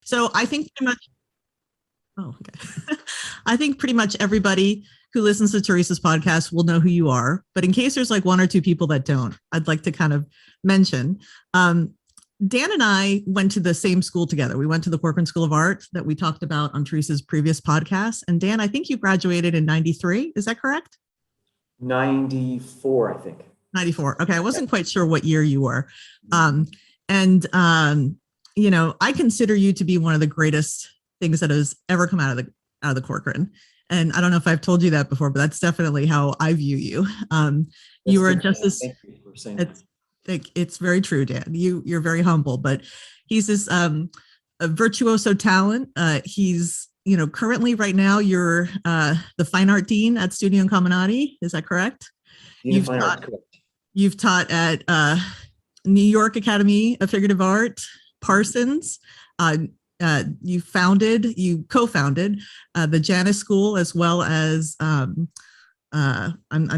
So I think pretty much, oh, okay. I think pretty much everybody who listens to Teresa's podcast will know who you are. But in case there's like one or two people that don't, I'd like to kind of mention. Dan and I went to the same school together. We went to the Corcoran School of Art that we talked about on Teresa's previous podcast. And Dan, I think you graduated in 93. Is that correct? 94, I think. 94. Okay. I wasn't quite sure what year you were. You know, I consider you to be one of the greatest things that has ever come out of the Corcoran. And I don't know if I've told you that before, but that's definitely how I view you. You are just as, thank you for saying that. It's very true, Dan. You're very humble, but he's this a virtuoso talent. He's, you know, currently right now you're the fine art dean at Studio and Commonity. Is that correct? You've taught at New York Academy of Figurative Art, Parsons. You co-founded the Janus School, as well as I'm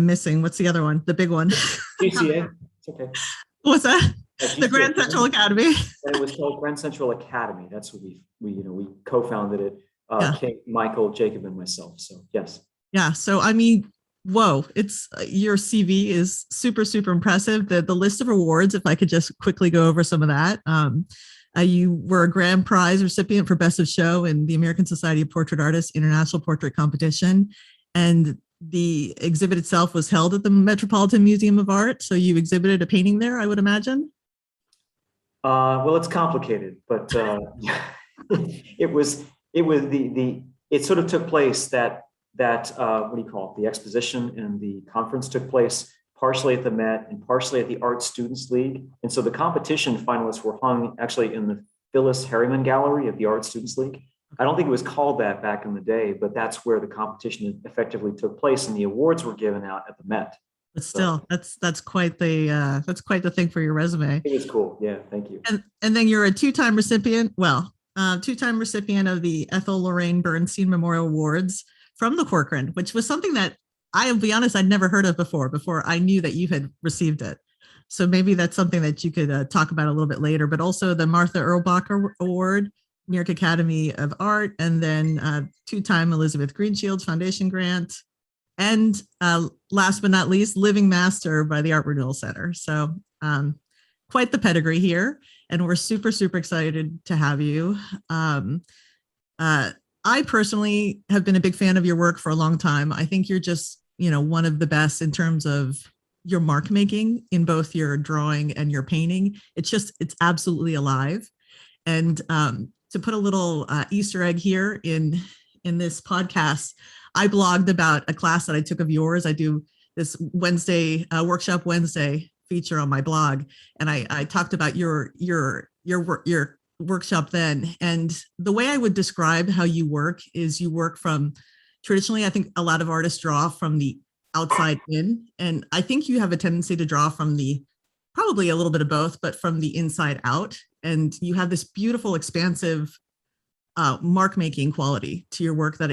missing, what's the other one? The big one. GCA. It's okay. What's that? The Grand Central Academy. And it was called Grand Central Academy. That's what we co-founded it. Kate, Michael, Jacob, and myself. So yes. Yeah. So I mean, whoa! It's your CV is super impressive. The list of awards. If I could just quickly go over some of that. You were a grand prize recipient for Best of Show in the American Society of Portrait Artists International Portrait Competition, and the exhibit itself was held at the Metropolitan Museum of Art. So you exhibited a painting there, I would imagine. Well, it's complicated, but it sort of took place that what do you call it? The exposition and the conference took place partially at the Met and partially at the Art Students League. And so the competition finalists were hung actually in the Phyllis Harriman Gallery of the Art Students League. I don't think it was called that back in the day, but that's where the competition effectively took place, and the awards were given out at the Met. But still, that's quite the thing for your resume. It was cool. Yeah, thank you. And then you're a two-time recipient of the Ethel Lorraine Bernstein Memorial Awards from the Corcoran, which was something that I'll be honest, I'd never heard of before I knew that you had received it. So maybe that's something that you could talk about a little bit later, but also the Martha Earlbach Award, New York Academy of Art, and then two-time Elizabeth Greenshields Foundation grant, and last but not least, Living Master by the Art Renewal Center. So quite the pedigree here, and we're super excited to have you. I personally have been a big fan of your work for a long time. I think you're just, you know, one of the best in terms of your mark making in both your drawing and your painting. It's absolutely alive. And to put a little Easter egg here in this podcast, I blogged about a class that I took of yours. I do this Wednesday workshop Wednesday feature on my blog, and I talked about your workshop then. And the way I would describe how you work is you work from traditionally, I think a lot of artists draw from the outside in, and I think you have a tendency to draw from probably a little bit of both, but from the inside out. And you have this beautiful, expansive mark making quality to your work that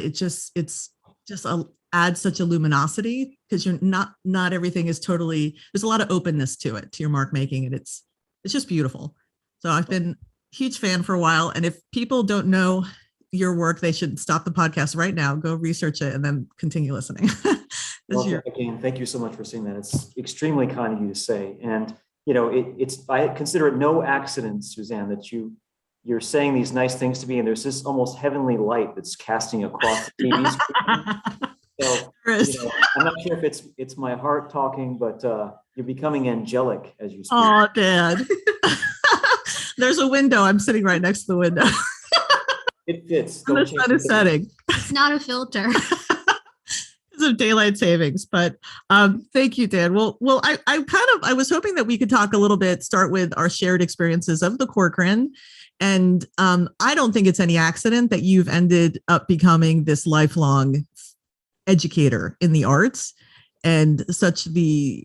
adds such a luminosity, because you're not everything is totally, there's a lot of openness to your mark making, and it's just beautiful. So I've been a huge fan for a while. And if people don't know your work, they should stop the podcast right now, go research it, and then continue listening. Again, thank you so much for saying that. It's extremely kind of you to say. And you know, I consider it no accident, Suzanne, that you're saying these nice things to me, and there's this almost heavenly light that's casting across the TV screen. So, you know, I'm not sure if it's my heart talking, but you're becoming angelic as you speak. Oh, Dad. There's a window. I'm sitting right next to the window. It fits. The sun is setting. It's not a filter. Of daylight savings, but thank you, Dan. Well, I was hoping that we could talk a little bit, start with our shared experiences of the Corcoran, and I don't think it's any accident that you've ended up becoming this lifelong educator in the arts, and such the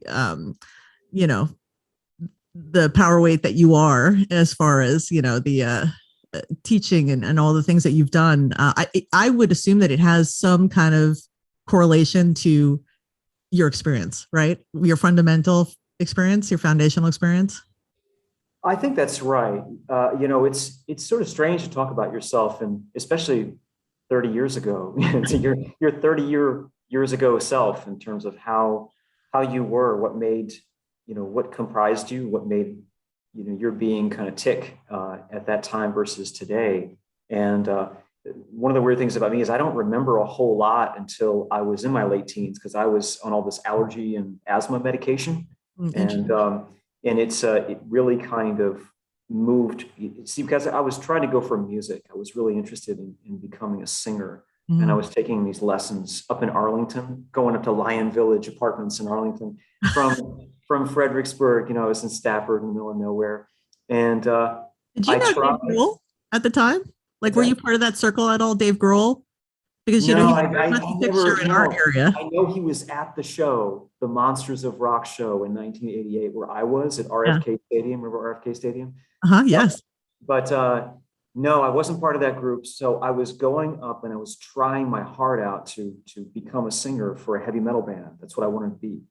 power weight that you are as far as the teaching and all the things that you've done. I would assume that it has some kind of correlation to your experience, right? Your fundamental experience, your foundational experience. I think that's right. It's sort of strange to talk about yourself, and especially 30 years ago, to your 30 years ago self, in terms of how you were, what made, what comprised you, what made, your being kind of tick at that time versus today. And one of the weird things about me is I don't remember a whole lot until I was in my late teens, because I was on all this allergy and asthma medication. And it really kind of moved. See, because I was trying to go for music, I was really interested in becoming a singer. And I was taking these lessons up in Arlington, going up to Lion Village Apartments in Arlington from Fredericksburg. I was in Stafford in the middle of nowhere. And did you know Dave Grohl at the time? Like, were you part of that circle at all, Dave Grohl? Because no, he's I never in our area. I know he was at the show, the Monsters of Rock show in 1988, where I was at RFK Stadium. Remember RFK Stadium? Yes. But no, I wasn't part of that group. So I was going up and I was trying my heart out to become a singer for a heavy metal band. That's what I wanted to be.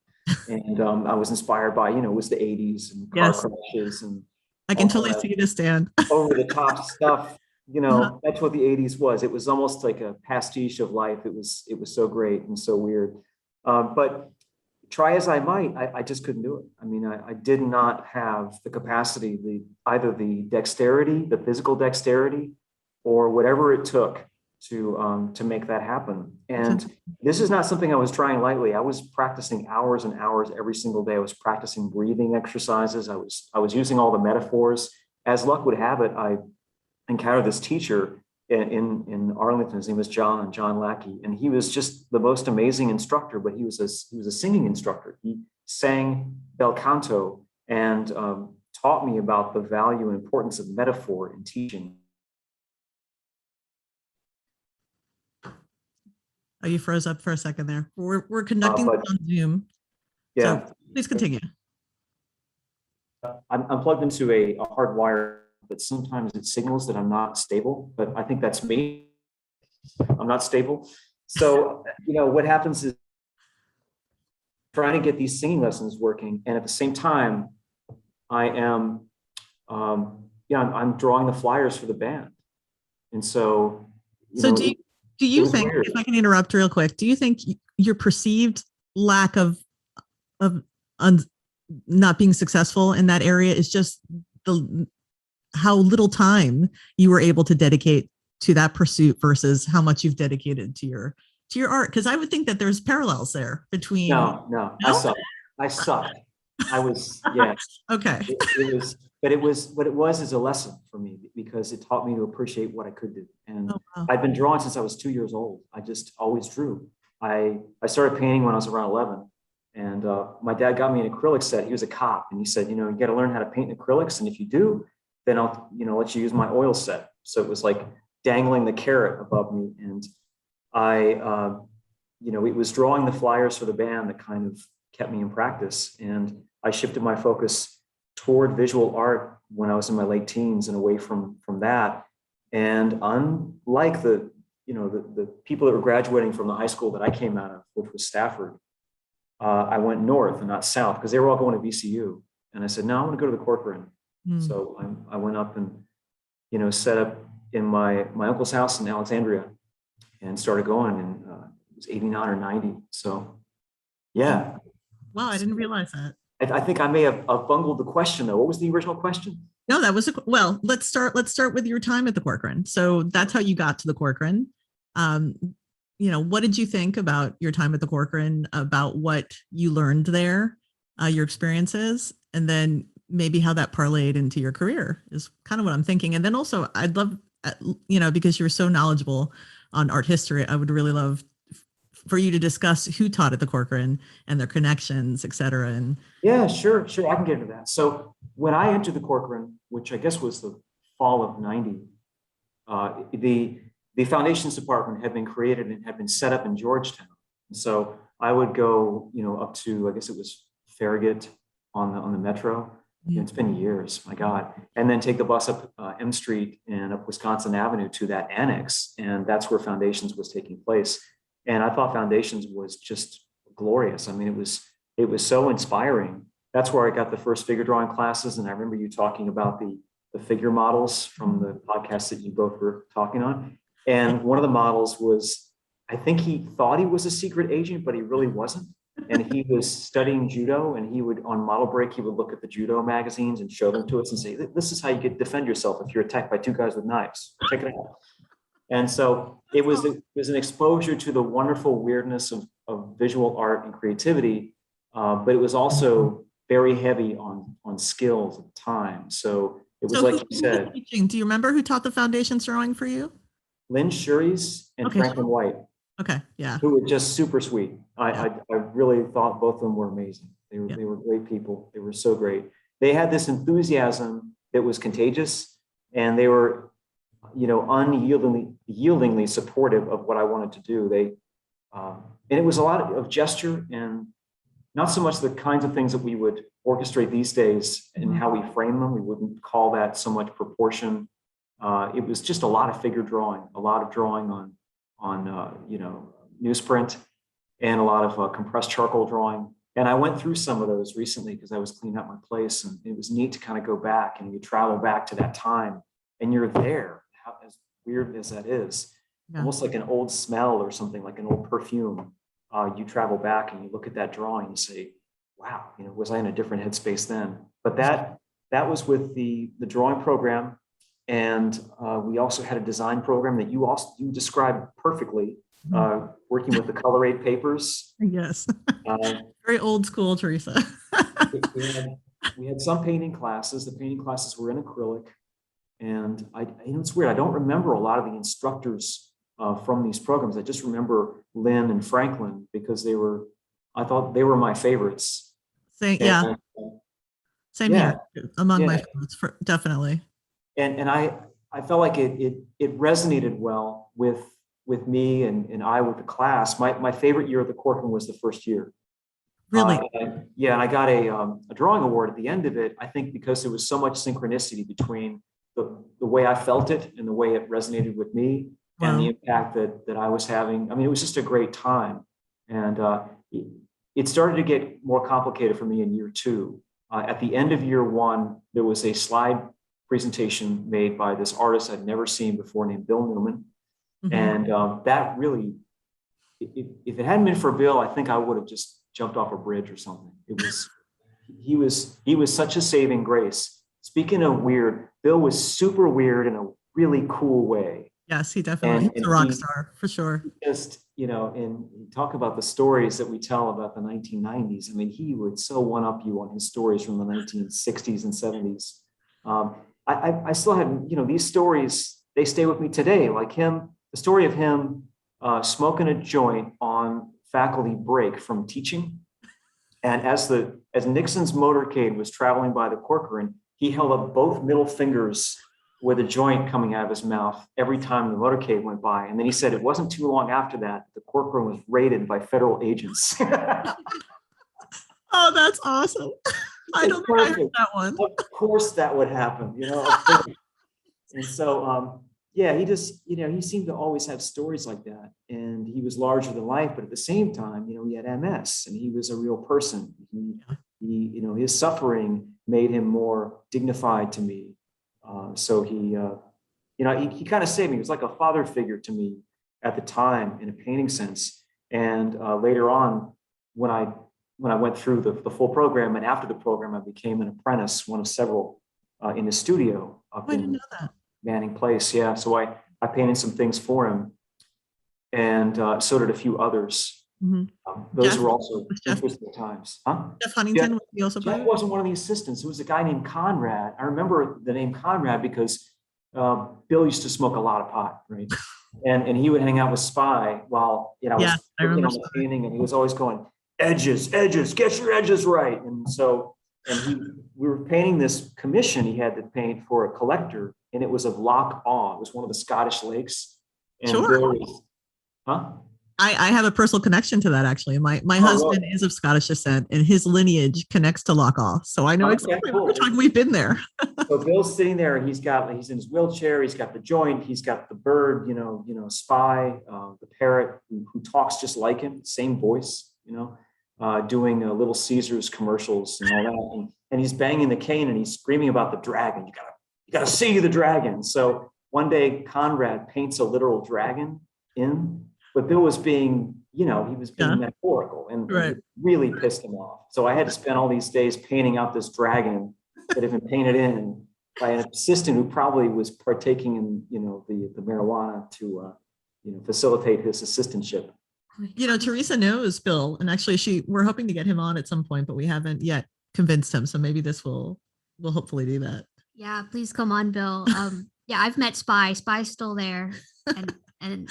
And I was inspired by, it was the 80s and car crashes. And I can totally see this, Dan. Over the top stuff. That's what the 80s was. It was almost like a pastiche of life. It was so great and so weird. But try as I might, I just couldn't do it. I mean, I did not have the capacity, either the dexterity, the physical dexterity, or whatever it took to make that happen. And this is not something I was trying lightly. I was practicing hours and hours every single day. I was practicing breathing exercises. I was using all the metaphors. As luck would have it, I encountered this teacher in Arlington. His name was John Lackey, and he was just the most amazing instructor. But he was a singing instructor. He sang bel canto and taught me about the value and importance of metaphor in teaching. Oh, you froze up for a second there. We're conducting on Zoom. Yeah. So please continue. I'm plugged into a hard wire, but sometimes it signals that I'm not stable, but I think that's me. I'm not stable. So, what happens is trying to get these singing lessons working. And at the same time, I am, I'm drawing the flyers for the band. And so, do you think, if I can interrupt real quick, do you think your perceived lack of not being successful in that area is just how little time you were able to dedicate to that pursuit versus how much you've dedicated to your art? Because I would think that there's parallels there between. No? I sucked. I was, okay. What it was is a lesson for me, because it taught me to appreciate what I could do. And I've been drawing since I was 2 years old. I just always drew. I started painting when I was around 11. And my dad got me an acrylic set. He was a cop, and he said, you got to learn how to paint in acrylics. And if you do, then I'll, let you use my oil set. So it was like dangling the carrot above me. And it was drawing the flyers for the band that kind of kept me in practice. And I shifted my focus toward visual art when I was in my late teens and away from that. And unlike the people that were graduating from the high school that I came out of, which was Stafford, I went north and not south, because they were all going to VCU. And I said, no, I'm going to go to the Corcoran. So I went up and, set up in my uncle's house in Alexandria and started going. And it was 89 or 90. So, yeah. Wow, I didn't realize that. I think I may have bungled the question, though. What was the original question? No, that was let's start with your time at the Corcoran. So that's how you got to the Corcoran. What did you think about your time at the Corcoran, about what you learned there, your experiences, and then maybe how that parlayed into your career is kind of what I'm thinking. And then also I'd love, because you're so knowledgeable on art history, I would really love for you to discuss who taught at the Corcoran and their connections, et cetera. And yeah, sure. I can get into that. So when I entered the Corcoran, which I guess was the fall of 90, the foundations department had been created and had been set up in Georgetown. And so I would go, up to, I guess it was Farragut on the metro. It's been years, my God. And then take the bus up M Street and up Wisconsin Avenue to that annex. And that's where Foundations was taking place. And I thought Foundations was just glorious. I mean, it was so inspiring. that's where I got the first figure drawing classes. And I remember you talking about the figure models from the podcast that you both were talking on. And one of the models was, I think he thought he was a secret agent, but he really wasn't. And he was studying judo, and he would, on model break, he would look at the judo magazines and show them to us and say, this is how you defend yourself if you're attacked by two guys with knives. Check it out. And so it was an exposure to the wonderful weirdness of visual art and creativity, but it was also very heavy on skills at the time. So it was like you said. Do you remember who taught the foundations drawing for you? Lynn Shuries and Franklin White. Okay, yeah. Who were just super sweet. I really thought both of them were amazing. They were great people. They were so great. They had this enthusiasm that was contagious, and they were, unyieldingly supportive of what I wanted to do. And it was a lot of gesture, and not so much the kinds of things that we would orchestrate these days and how we frame them. We wouldn't call that so much proportion. It was just a lot of figure drawing, a lot of drawing on newsprint, and a lot of compressed charcoal drawing. And I went through some of those recently because I was cleaning up my place, and it was neat to kind of go back and you travel back to that time, and you're there. As weird as that is, almost like an old smell or something, like an old perfume. You travel back and you look at that drawing and say, wow, was I in a different headspace then? But that was with the drawing program. And we also had a design program that you described perfectly, working with the color aid papers. Yes. Very old school, Teresa. we had some painting classes. The painting classes were in acrylic. And it's weird. I don't remember a lot of the instructors from these programs. I just remember Lynn and Franklin because I thought they were my favorites. Same here. Among my favorites, definitely. And I felt like it resonated well with me and I with the class. My favorite year of the Corcoran was the first year. Really? And I got a drawing award at the end of it, I think because there was so much synchronicity between the way I felt it and the way it resonated with me and the impact that I was having. I mean, it was just a great time. And it started to get more complicated for me in year two. At the end of year one, there was a slide presentation made by this artist I'd never seen before named Bill Newman. Mm-hmm. And that really, if it hadn't been for Bill, I think I would have just jumped off a bridge or something. He was such a saving grace. Speaking of weird, Bill was super weird in a really cool way. Yes, he definitely is a rock star for sure. Just, and talk about the stories that we tell about the 1990s. I mean, he would so one-up you on his stories from the 1960s and 70s. I still have, these stories, they stay with me today. Like the story of him smoking a joint on faculty break from teaching. And as Nixon's motorcade was traveling by the Corcoran, he held up both middle fingers with a joint coming out of his mouth every time the motorcade went by. And then he said it wasn't too long after that, the Corcoran was raided by federal agents. Oh, that's awesome. I don't think I heard that one. Of course that would happen, And so, he just, he seemed to always have stories like that. And he was larger than life, but at the same time, he had MS and he was a real person. He his suffering made him more dignified to me. So he kind of saved me. He was like a father figure to me at the time in a painting sense. And later on, when I went through the full program, and after the program, I became an apprentice, one of several in the studio up in Manning Place. Yeah, so I painted some things for him, and so did a few others. Mm-hmm. Those were also interesting times. Huh? Jeff Huntington was he also. Jeff wasn't one of the assistants. It was a guy named Conrad. I remember the name Conrad because Bill used to smoke a lot of pot, right? And he would hang out with Spy while I was working on the painting, and he was always going, edges, get your edges right. And so, we were painting this commission he had to paint for a collector, and it was of Loch Awe. It was one of the Scottish lakes. And sure. I have a personal connection to that, actually. My husband is of Scottish descent, and his lineage connects to Loch Awe. So I know exactly what we're talking. We've been there. So Bill's sitting there, and he's in his wheelchair. He's got the joint. He's got the bird, Spy, the parrot who talks just like him, same voice, doing Little Caesars commercials and all that. And he's banging the cane and he's screaming about the dragon. You gotta see the dragon. So one day Conrad paints a literal dragon in, but Bill was being, he was being metaphorical and it really pissed him off. So I had to spend all these days painting out this dragon that had been painted in by an assistant who probably was partaking in, the marijuana to, facilitate his assistantship. Teresa knows Bill, and actually we're hoping to get him on at some point, but we haven't yet convinced him. So maybe this will hopefully do that. Yeah, please come on, Bill. Yeah, I've met Spy. Spy's still there, and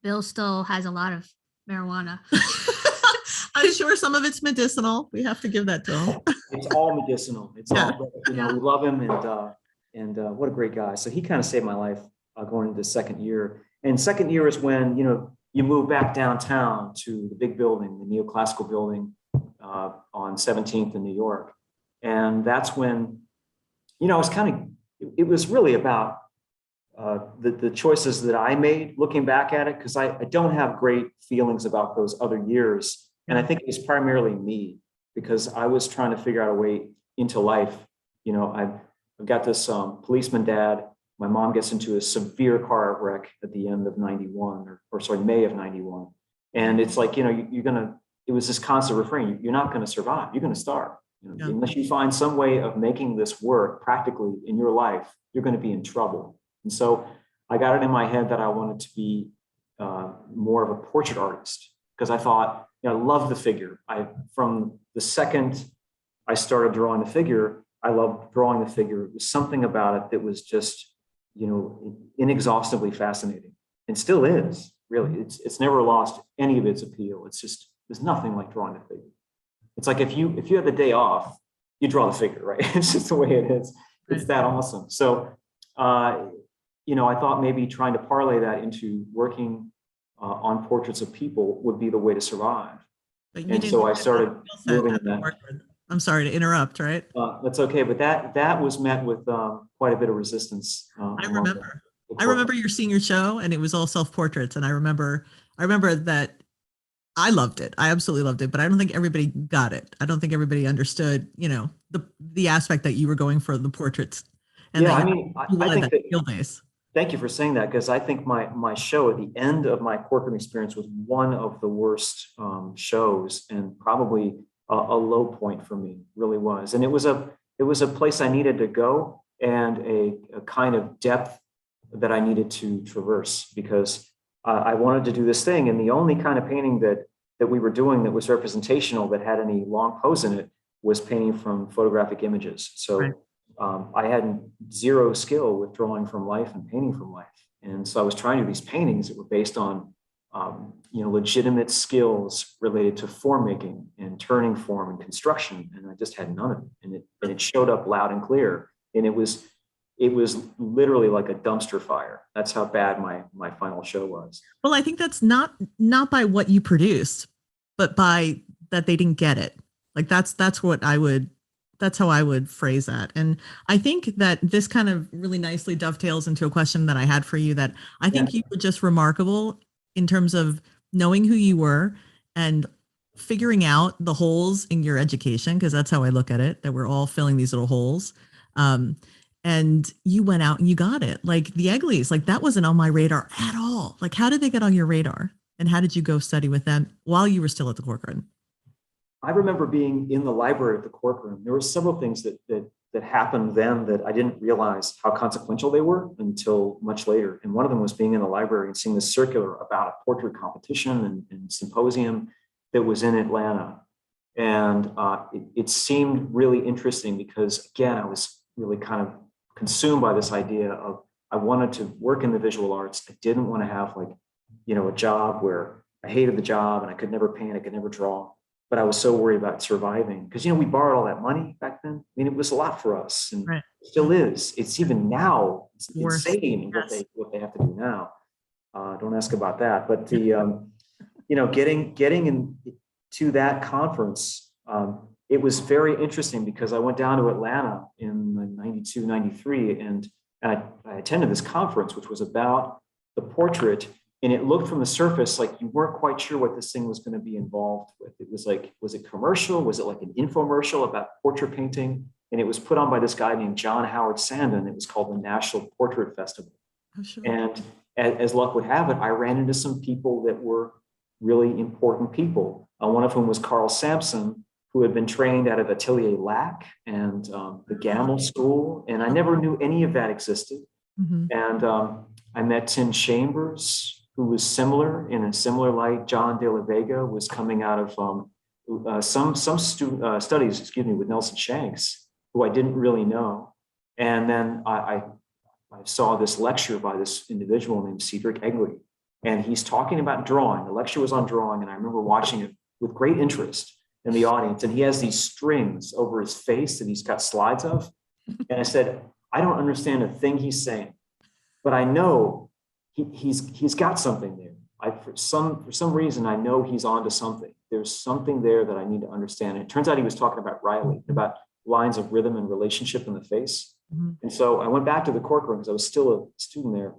Bill still has a lot of marijuana. I'm sure some of it's medicinal. We have to give that to him. It's all medicinal. It's all, we love him, and what a great guy. So he kind of saved my life going into second year. And second year is when, you move back downtown to the big building, the neoclassical building on 17th in New York. And that's when, it was really about the choices that I made looking back at it, because I don't have great feelings about those other years. And I think it was primarily me, because I was trying to figure out a way into life. I've got this policeman dad. My mom gets into a severe car wreck at the end of 91, or May of 91. And it's like, it was this constant refrain, you're not going to survive, you're going to starve. Unless you find some way of making this work practically in your life, you're going to be in trouble. And so I got it in my head that I wanted to be more of a portrait artist, because I thought, I love the figure. From the second I started drawing the figure, I loved drawing the figure. It was something about it that was just, inexhaustibly fascinating, and still is, really. It's never lost any of its appeal. It's just, there's nothing like drawing a figure. It's like if you have the day off, you draw the figure, right? It's just the way it is. It's that awesome. So, I thought maybe trying to parlay that into working on portraits of people would be the way to survive. And so I started moving in that. I'm sorry to interrupt, right? That's okay, but that was met with quite a bit of resistance. I remember your senior show, and it was all self-portraits, and I remember that I loved it. I absolutely loved it, but I don't think everybody got it. I don't think everybody understood, the aspect that you were going for the portraits. And I think that field days. Thank you for saying that, because I think my show at the end of my Corcoran experience was one of the worst shows, and probably a low point for me, really was. And it was a place I needed to go, and a kind of depth that I needed to traverse, because I wanted to do this thing. And the only kind of painting that we were doing that was representational, that had any long pose in it, was painting from photographic images. So I had zero skill with drawing from life and painting from life. And so I was trying to do these paintings that were based on legitimate skills related to form making and turning form and construction, and I just had none of it. And it showed up loud and clear. And it was literally like a dumpster fire. That's how bad my final show was. Well, I think that's not by what you produced, but by that they didn't get it. Like that's how I would phrase that. And I think that this kind of really nicely dovetails into a question that I had for you, that I think you were just remarkable in terms of knowing who you were and figuring out the holes in your education, because that's how I look at it, that we're all filling these little holes. And you went out and you got it. Like the Egleys, like that wasn't on my radar at all. Like, how did they get on your radar? And how did you go study with them while you were still at the Corcoran? I remember being in the library at the Corcoran. There were several things that happened then that I didn't realize how consequential they were until much later. And one of them was being in the library and seeing this circular about a portrait competition and symposium that was in Atlanta. And it seemed really interesting, because again, I was really kind of consumed by this idea of, I wanted to work in the visual arts. I didn't want to have a job where I hated the job and I could never paint, I could never draw. But I was so worried about surviving, because, we borrowed all that money back then. I mean, it was a lot for us, and it still is. It's even now, it's insane what they have to do now. Don't ask about that. But the, getting into that conference, it was very interesting, because I went down to Atlanta in 92, 93, and I attended this conference, which was about the portrait and it looked from the surface like you weren't quite sure what this thing was going to be involved with. It was like, was it commercial? Was it like an infomercial about portrait painting? And it was put on by this guy named John Howard Sandon. It was called the National Portrait Festival. Oh, sure. And as luck would have it, I ran into some people that were really important people. One of whom was Carl Sampson, who had been trained out of Atelier Lac and the Gamel School. And I never knew any of that existed. Mm-hmm. And I met Tim Chambers, who was similar in a similar light. John de la Vega was coming out of some studies, with Nelson Shanks, who I didn't really know. And then I saw this lecture by this individual named Cedric Egley, and he's talking about drawing. The lecture was on drawing, and I remember watching it with great interest in the audience. And he has these strings over his face that he's got slides of. And I said, I don't understand a thing he's saying, but I know he's got something there. For some reason, I know he's onto something. There's something there that I need to understand. And it turns out he was talking about Riley, about lines of rhythm and relationship in the face. Mm-hmm. And so I went back to the Corcoran because I was still a student there.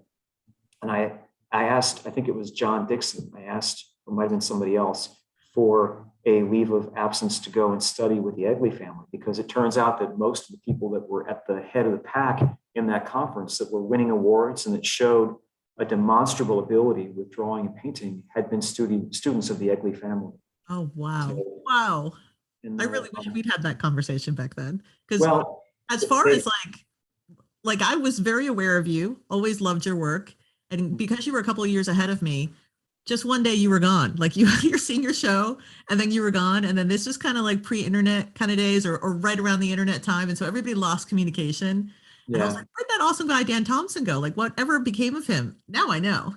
And I asked, I think it was John Dixon, I asked, or might have been somebody else, for a leave of absence to go and study with the Egley family, because it turns out that most of the people that were at the head of the pack in that conference that were winning awards and that showed a demonstrable ability with drawing and painting had been students of the Egley family. Oh, wow. So, wow. And, I really wish we'd had that conversation back then. Because well, as far as like I was very aware of you, always loved your work. And because you were a couple of years ahead of me, just one day you were gone. Like you had your senior show and then you were gone. And then this was kind of like pre-internet kind of days or right around the internet time. And so everybody lost communication. Yeah. And I was like, where'd that awesome guy, Dan Thompson, go? Like whatever became of him? Now I know,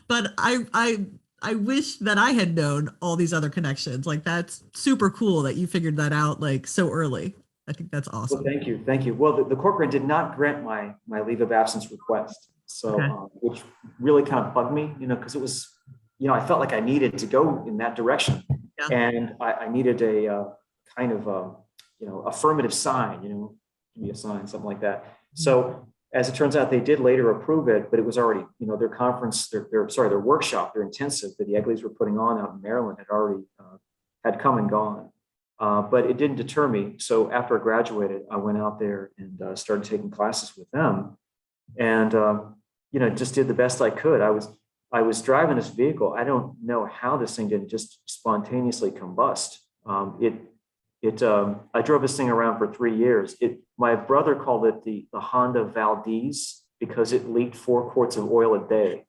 but I wish that I had known all these other connections. Like that's super cool that you figured that out like so early. I think that's awesome. Well, thank you. Well, the Corcoran did not grant my leave of absence request. So, okay. Which really kind of bugged me, because it was, I felt like I needed to go in that direction. Yeah. And I needed a kind of, affirmative sign, give me a sign, something like that. So as it turns out, they did later approve it, but it was already, their conference, their workshop, their intensive that the Egleys were putting on out in Maryland had already had come and gone. But it didn't deter me. So after I graduated, I went out there and started taking classes with them, and just did the best I could. I was driving this vehicle. I don't know how this thing didn't just spontaneously combust. I drove this thing around for 3 years. My brother called it the Honda Valdez because it leaked 4 quarts of oil a day.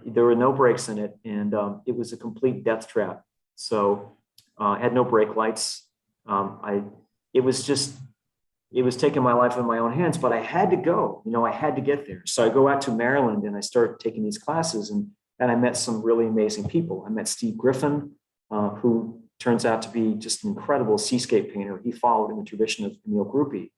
There were no brakes in it, and it was a complete death trap. So I had no brake lights. It was taking my life in my own hands, but I had to go, I had to get there. So I go out to Maryland and I start taking these classes, and I met some really amazing people. I met Steve Griffin, who turns out to be just an incredible seascape painter. He followed in the tradition of Emile Gruppi.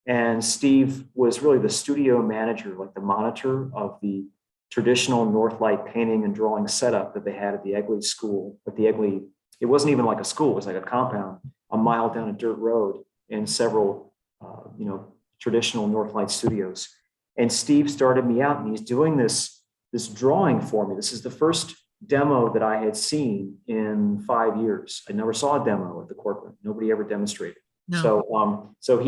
And Steve was really the studio manager, like the monitor of the traditional Northlight painting and drawing setup that they had at the Egley School. But the Egley, it wasn't even like a school, it was like a compound, a mile down a dirt road, and several traditional Northlight studios. And Steve started me out, and he's doing this drawing for me. This is the first demo that I had seen in 5 years. I never saw a demo at the Corcoran. Nobody ever demonstrated. No. So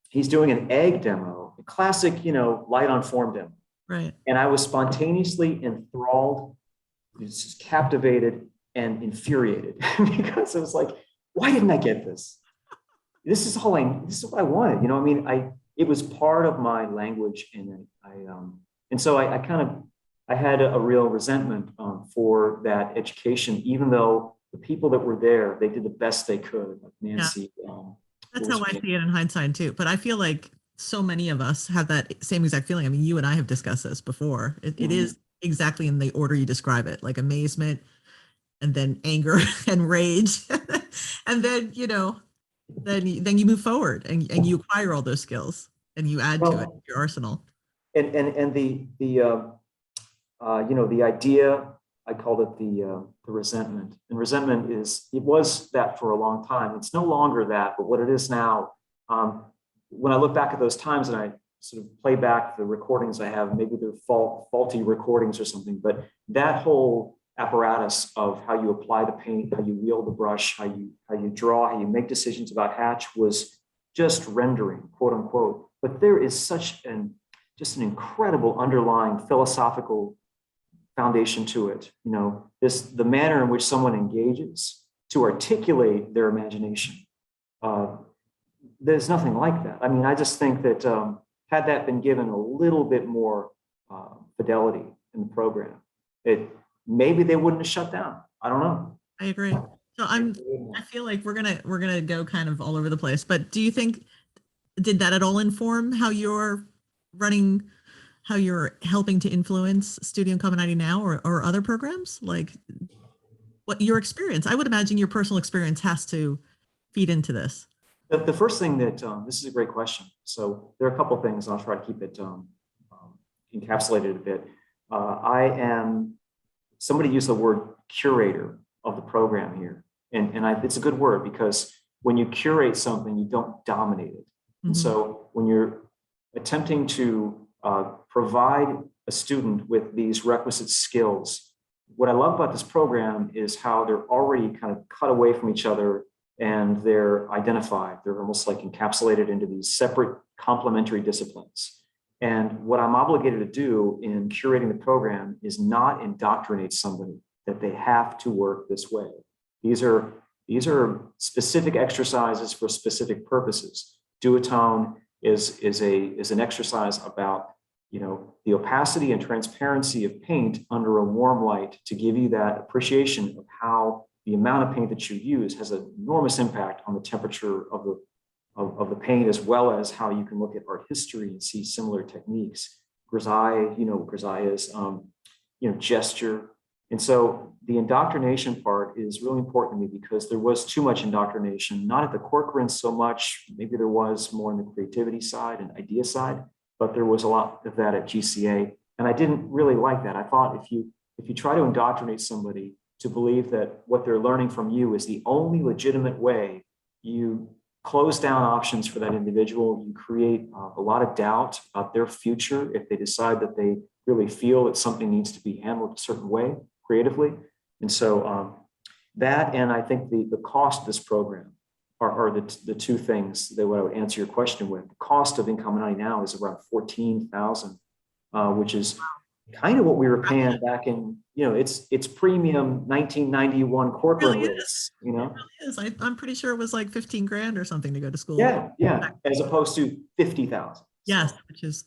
he's doing an egg demo, a classic, light on form demo. Right. And I was spontaneously enthralled, just captivated and infuriated because it was like, why didn't I get this? This is what I wanted. It was part of my language, and so I had a real resentment for that education, even though the people that were there, they did the best they could, like Nancy. Yeah. That's how I see it in hindsight too. But I feel like so many of us have that same exact feeling. I mean, you and I have discussed this before. It is exactly in the order you describe it, like amazement, and then anger and rage, and then then you move forward and you acquire all those skills and you add to it your arsenal. And the idea, I called it the resentment. And resentment it was that for a long time. It's no longer that, but what it is now. When I look back at those times and sort of play back the recordings I have. Maybe they're faulty recordings or something, but that whole apparatus of how you apply the paint, how you wield the brush, how you draw, how you make decisions about hatch was just rendering, quote unquote. But there is just an incredible underlying philosophical foundation to it. You know, the manner in which someone engages to articulate their imagination. There's nothing like that. I mean, I just think that had that been given a little bit more fidelity in the program, maybe they wouldn't have shut down. I don't know. I agree. So I feel like we're gonna go kind of all over the place. But do you think, did that at all inform how you're running, how you're helping to influence Studio Commonity now, or other programs? Like, what your experience? I would imagine your personal experience has to feed into this. The first thing that this is a great question. So there are a couple of things. I'll try to keep it encapsulated a bit. I am, somebody used the word curator of the program here, and it's a good word, because when you curate something, you don't dominate it. And so when you're attempting to provide a student with these requisite skills, what I love about this program is how they're already kind of cut away from each other, and they're identified. They're almost like encapsulated into these separate complementary disciplines. And what I'm obligated to do in curating the program is not indoctrinate somebody that they have to work this way. These are specific exercises for specific purposes. Duotone is an exercise about, you know, the opacity and transparency of paint under a warm light to give you that appreciation of how the amount of paint that you use has an enormous impact on the temperature of the paint, as well as how you can look at art history and see similar techniques. Grisaille, you know, grisaille is, gesture. And so the indoctrination part is really important to me, because there was too much indoctrination, not at the Corcoran so much, maybe there was more on the creativity side and idea side, but there was a lot of that at GCA. And I didn't really like that. I thought if you try to indoctrinate somebody to believe that what they're learning from you is the only legitimate way, you close down options for that individual. You create a lot of doubt about their future if they decide that they really feel that something needs to be handled a certain way creatively. And so that, and I think the cost of this program are the two things that what I would answer your question with. The cost of Incommonity now is around $14,000, which is kind of what we were paying back in, you know, it's premium 1991 Corcoran Really rates, you know. It really is. I'm pretty sure it was like 15 grand or something to go to school. Yeah, as opposed to 50,000. Yes, which is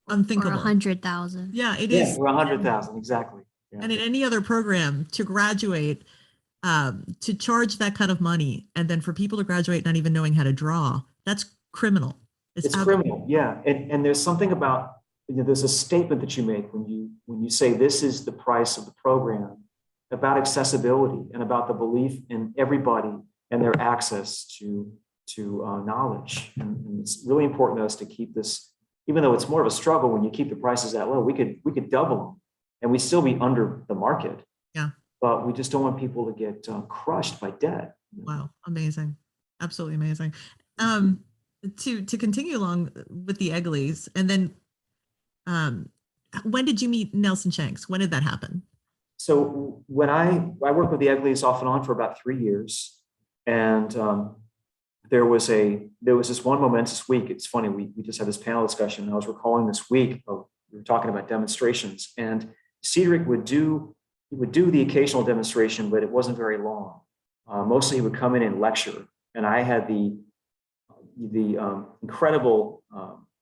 unthinkable. Or 100,000. Yeah, it is. Or 100,000, exactly. Yeah. And in any other program, to graduate, to charge that kind of money, and then for people to graduate not even knowing how to draw, that's criminal. It's criminal, yeah. And there's something about, you know, there's a statement that you make when you say this is the price of the program, about accessibility and about the belief in everybody and their access to knowledge. And it's really important to us to keep this, even though it's more of a struggle when you keep the prices that low. We could double them and we'd still be under the market. Yeah. But we just don't want people to get crushed by debt. Wow, amazing, absolutely amazing. To continue along with the Egleys, and then when did you meet Nelson Shanks? When did that happen? So when I worked with the Egleys off and on for about 3 years, and there was this one momentous week. It's funny, we just had this panel discussion, and I was recalling this week we were talking about demonstrations, and Cedric would do the occasional demonstration, but it wasn't very long. Mostly he would come in and lecture, and I had the incredible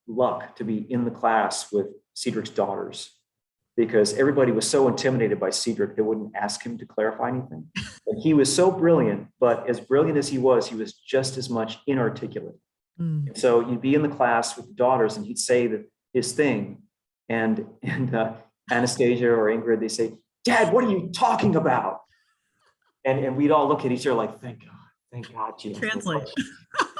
luck to be in the class with Cedric's daughters, because everybody was so intimidated by Cedric, they wouldn't ask him to clarify anything. And he was so brilliant, but as brilliant as he was just as much inarticulate. And so you'd be in the class with the daughters, and he'd say his thing, and Anastasia or Ingrid, they say, "Dad, what are you talking about?" And we'd all look at each other like, thank God, Jeanette. Translate.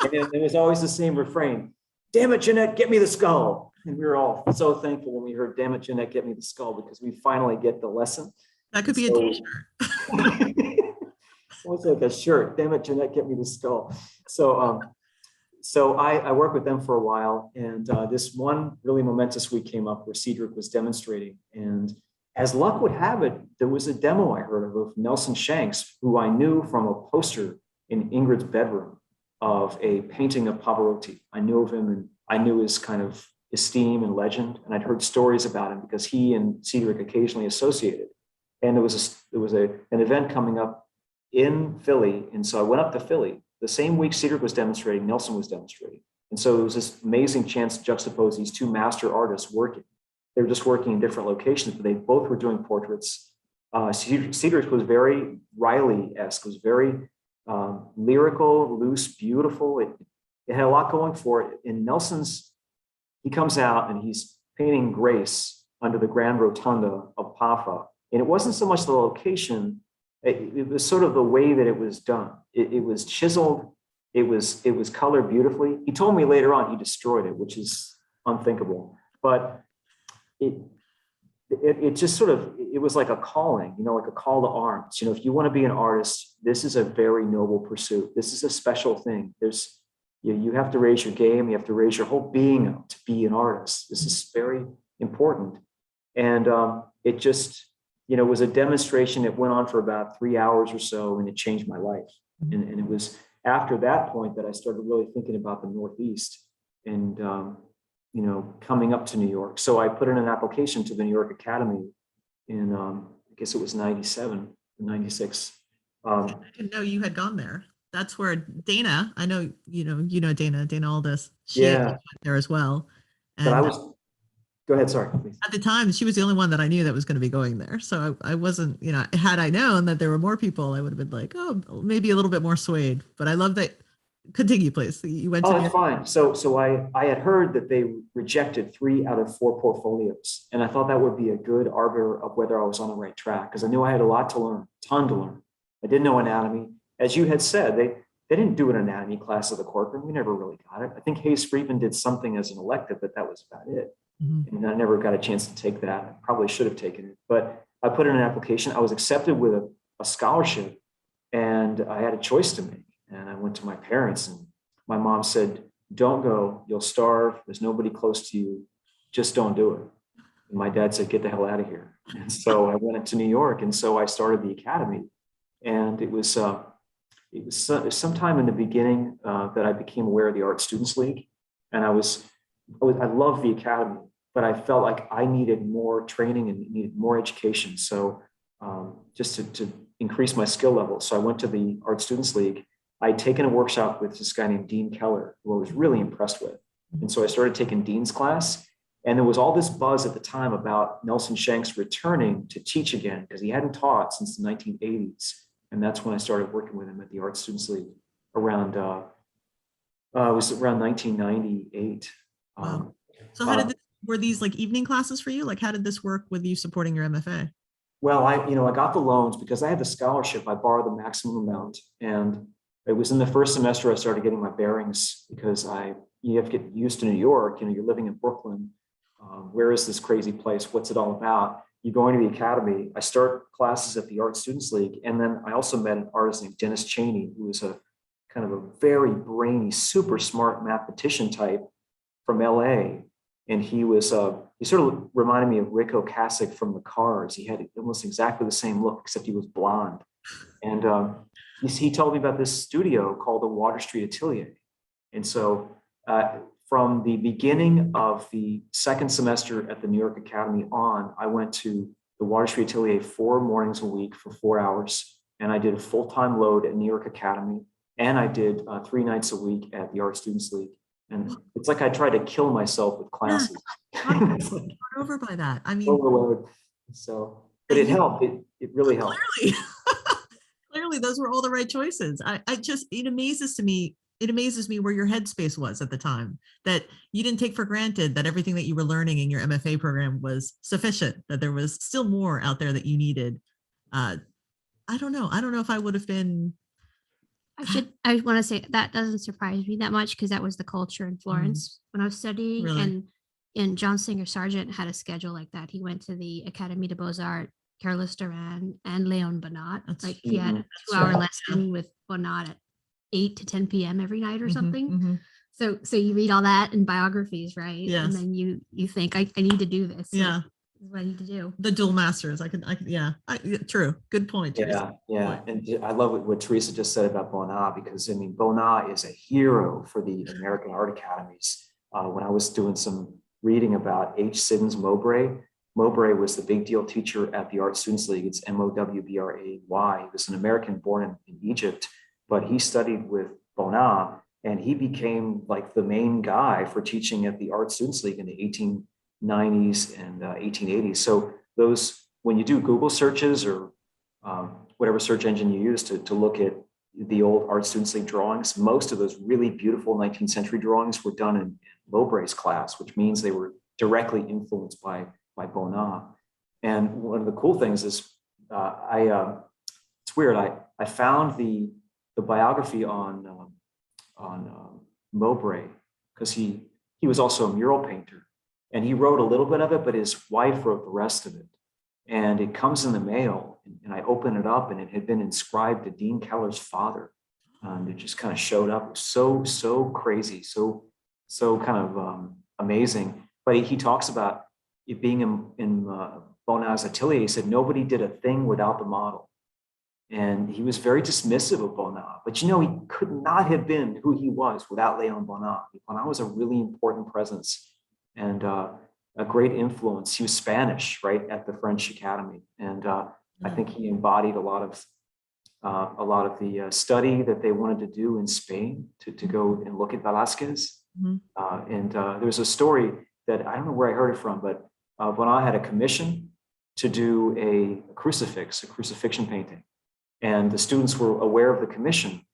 And then there was always the same refrain, "Damn it, Jeanette, get me the skull." And we were all so thankful when we heard, "Damn it, Jeanette, get me the skull," because we finally get the lesson. That could be a t-shirt. Almost like a shirt. "Damn it, Jeanette, get me the skull." So So I worked with them for a while, and this one really momentous week came up where Cedric was demonstrating. And as luck would have it, there was a demo I heard of Nelson Shanks, who I knew from a poster in Ingrid's bedroom of a painting of Pavarotti. I knew of him, and I knew his kind of esteem and legend, and I'd heard stories about him because he and Cedric occasionally associated. And there was an event coming up in Philly, and so I went up to Philly. The same week Cedric was demonstrating, Nelson was demonstrating. And so it was this amazing chance to juxtapose these two master artists working. They were just working in different locations, but they both were doing portraits. Cedric was very Riley-esque, was very lyrical, loose, beautiful. It had a lot going for it. In Nelson's, he comes out and he's painting Grace under the Grand Rotunda of Pafa. And it wasn't so much the location, it was sort of the way that it was done. It was chiseled, it was colored beautifully. He told me later on he destroyed it, which is unthinkable. But it just sort of, it was like a calling, like a call to arms. If you want to be an artist, this is a very noble pursuit. This is a special thing. You have to raise your game. You have to raise your whole being up to be an artist. This is very important. And it just, was a demonstration that went on for about 3 hours or so, and it changed my life. And it was after that point that I started really thinking about the Northeast and, coming up to New York. So I put in an application to the New York Academy in, I guess it was 97, 96. I didn't know you had gone there. That's where Dana, I know, Dana Aldis. She went there as well. And but go ahead, sorry, please. At the time, she was the only one that I knew that was going to be going there. So I wasn't, had I known that there were more people, I would have been like, oh, maybe a little bit more swayed. But I love that. Continue, please. You went to. Oh, that's fine. So I had heard that they rejected 3 out of 4 portfolios, and I thought that would be a good arbiter of whether I was on the right track, because I knew I had a lot to learn, ton to learn. I didn't know anatomy, as you had said. They didn't do an anatomy class at the Corcoran. We never really got it. I think Hayes Friedman did something as an elective, but that was about it. Mm-hmm. And I never got a chance to take that. I probably should have taken it, but I put in an application. I was accepted with a scholarship, and I had a choice to make. And I went to my parents, and my mom said, don't go, you'll starve. There's nobody close to you. Just don't do it. And my dad said, get the hell out of here. And so I went into New York, and so I started the academy. And it was sometime in the beginning that I became aware of the Art Students League. And I loved the academy, but I felt like I needed more training and needed more education. So just to increase my skill level. So I went to the Art Students League. I'd taken a workshop with this guy named Dean Keller, who I was really impressed with. And so I started taking Dean's class, and there was all this buzz at the time about Nelson Shanks returning to teach again, because he hadn't taught since the 1980s. And that's when I started working with him at the Art Students League around, it was around 1998. Wow. So how were these like evening classes for you? Like, how did this work with you supporting your MFA? Well, I got the loans because I had the scholarship. I borrowed the maximum amount, and it was in the first semester I started getting my bearings, because you have to get used to New York. You're living in Brooklyn. Where is this crazy place? What's it all about? You go into the academy. I start classes at the Art Students League, and then I also met an artist named Dennis Cheney, who was a kind of a very brainy, super smart mathematician type from LA. And he sort of reminded me of Rick Ocasek from the Cars. He had almost exactly the same look, except he was blonde. And he told me about this studio called the Water Street Atelier. And so from the beginning of the second semester at the New York Academy on, I went to the Water Street Atelier 4 mornings a week for 4 hours. And I did a full-time load at New York Academy. And I did 3 nights a week at the Art Students League. And it's like I tried to kill myself with classes. Yeah, over by that. I mean, overload. So, but it helped. It really helped. Clearly, those were all the right choices. It amazes me where your headspace was at the time, that you didn't take for granted that everything that you were learning in your MFA program was sufficient, that there was still more out there that you needed. I don't know if I would have been. I want to say that doesn't surprise me that much, because that was the culture in Florence when I was studying. Really? And John Singer Sargent had a schedule like that. He went to the Académie des Beaux-Arts, Carlos Duran, and Leon Bonnat. Like he had a 2-hour lesson with Bonnat at 8 to 10 p.m. every night or something. So you read all that in biographies, right? Yes. And then you think, I need to do this. Yeah. This is what I need to do. The dual masters. I could, yeah. True. Good point. Yeah. And I love what Teresa just said about Bonnat, because I mean, Bonnat is a hero for the American art academies. When I was doing some reading about H. Siddons Mowbray, Mowbray was the big deal teacher at the Art Students League. It's Mowbray. He was an American born in Egypt, but he studied with Bonnat, and he became like the main guy for teaching at the Art Students League in the 1890s and 1880s. So when you do Google searches or whatever search engine you use to look at the old Art Students League drawings, most of those really beautiful 19th century drawings were done in Mowbray's class, which means they were directly influenced by Bonnat. And one of the cool things is it's weird. I found the biography on Mowbray, because he was also a mural painter, and he wrote a little bit of it, but his wife wrote the rest of it. And it comes in the mail, and I open it up, and it had been inscribed to Dean Keller's father. And it just kind of showed up. So crazy, so kind of amazing. But he talks about it being in Bonnat's atelier. He said nobody did a thing without the model. And he was very dismissive of Bonnat. But he could not have been who he was without Léon Bonnat. Bonnat was a really important presence and a great influence. He was Spanish, right, at the French Academy. And I think he embodied a lot of the study that they wanted to do in Spain to go and look at Velázquez. And there was a story that I don't know where I heard it from, but Bonnat had a commission to do a crucifixion painting. And the students were aware of the commission.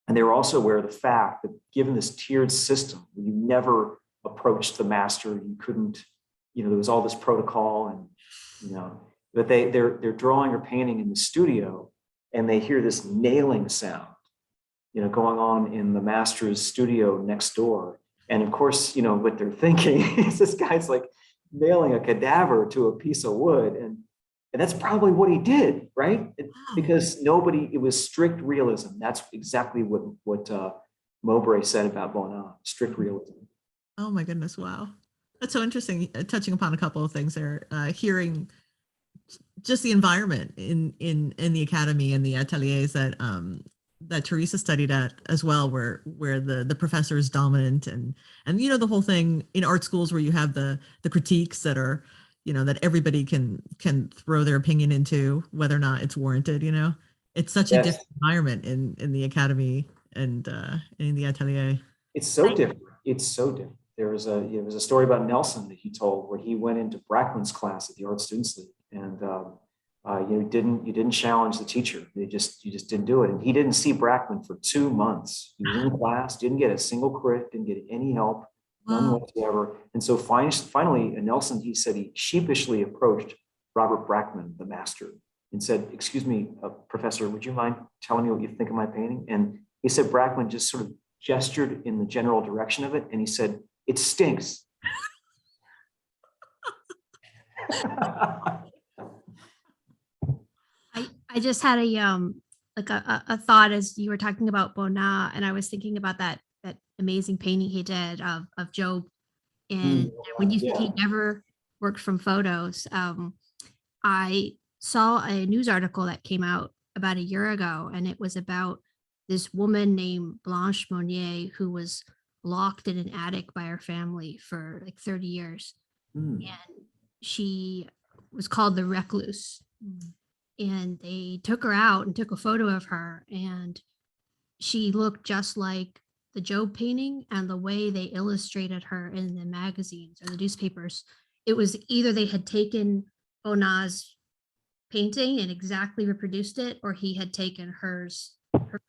And they were also aware of the fact that given this tiered system, you never approached the master, you couldn't, there was all this protocol and, but they're drawing or painting in the studio, and they hear this nailing sound, going on in the master's studio next door. And of course, what they're thinking is this guy's like nailing a cadaver to a piece of wood. And that's probably what he did, right? Because it was strict realism. That's exactly what Mowbray said about Bonnat, strict realism. Oh my goodness, wow. That's so interesting. Touching upon a couple of things there, hearing just the environment in the academy and the ateliers that Teresa studied at as well, where the professor is dominant and the whole thing in art schools where you have the critiques that are that everybody can throw their opinion into, whether or not it's warranted. It's such a different environment in the academy and in the atelier. It's so different. There was a story about Nelson that he told where he went into Brackman's class at the Art Students League, and you didn't challenge the teacher. You just didn't do it. And he didn't see Brackman for 2 months. He was in class, didn't get a single crit, didn't get any help, none whatsoever. And so finally, Nelson, he said he sheepishly approached Robert Brackman, the master, and said, "Excuse me, professor, would you mind telling me what you think of my painting?" And he said Brackman just sort of gestured in the general direction of it, and he said, "It stinks." I just had a thought as you were talking about Bonnat, and I was thinking about that amazing painting he did of Job. And when you said he never worked from photos, I saw a news article that came out about a year ago, and it was about this woman named Blanche Monnier who was locked in an attic by her family for like 30 years. And she was called the Recluse. And they took her out and took a photo of her, and she looked just like the Job painting, and the way they illustrated her in the magazines or the newspapers, it was either they had taken Bonnat's painting and exactly reproduced it, or he had taken her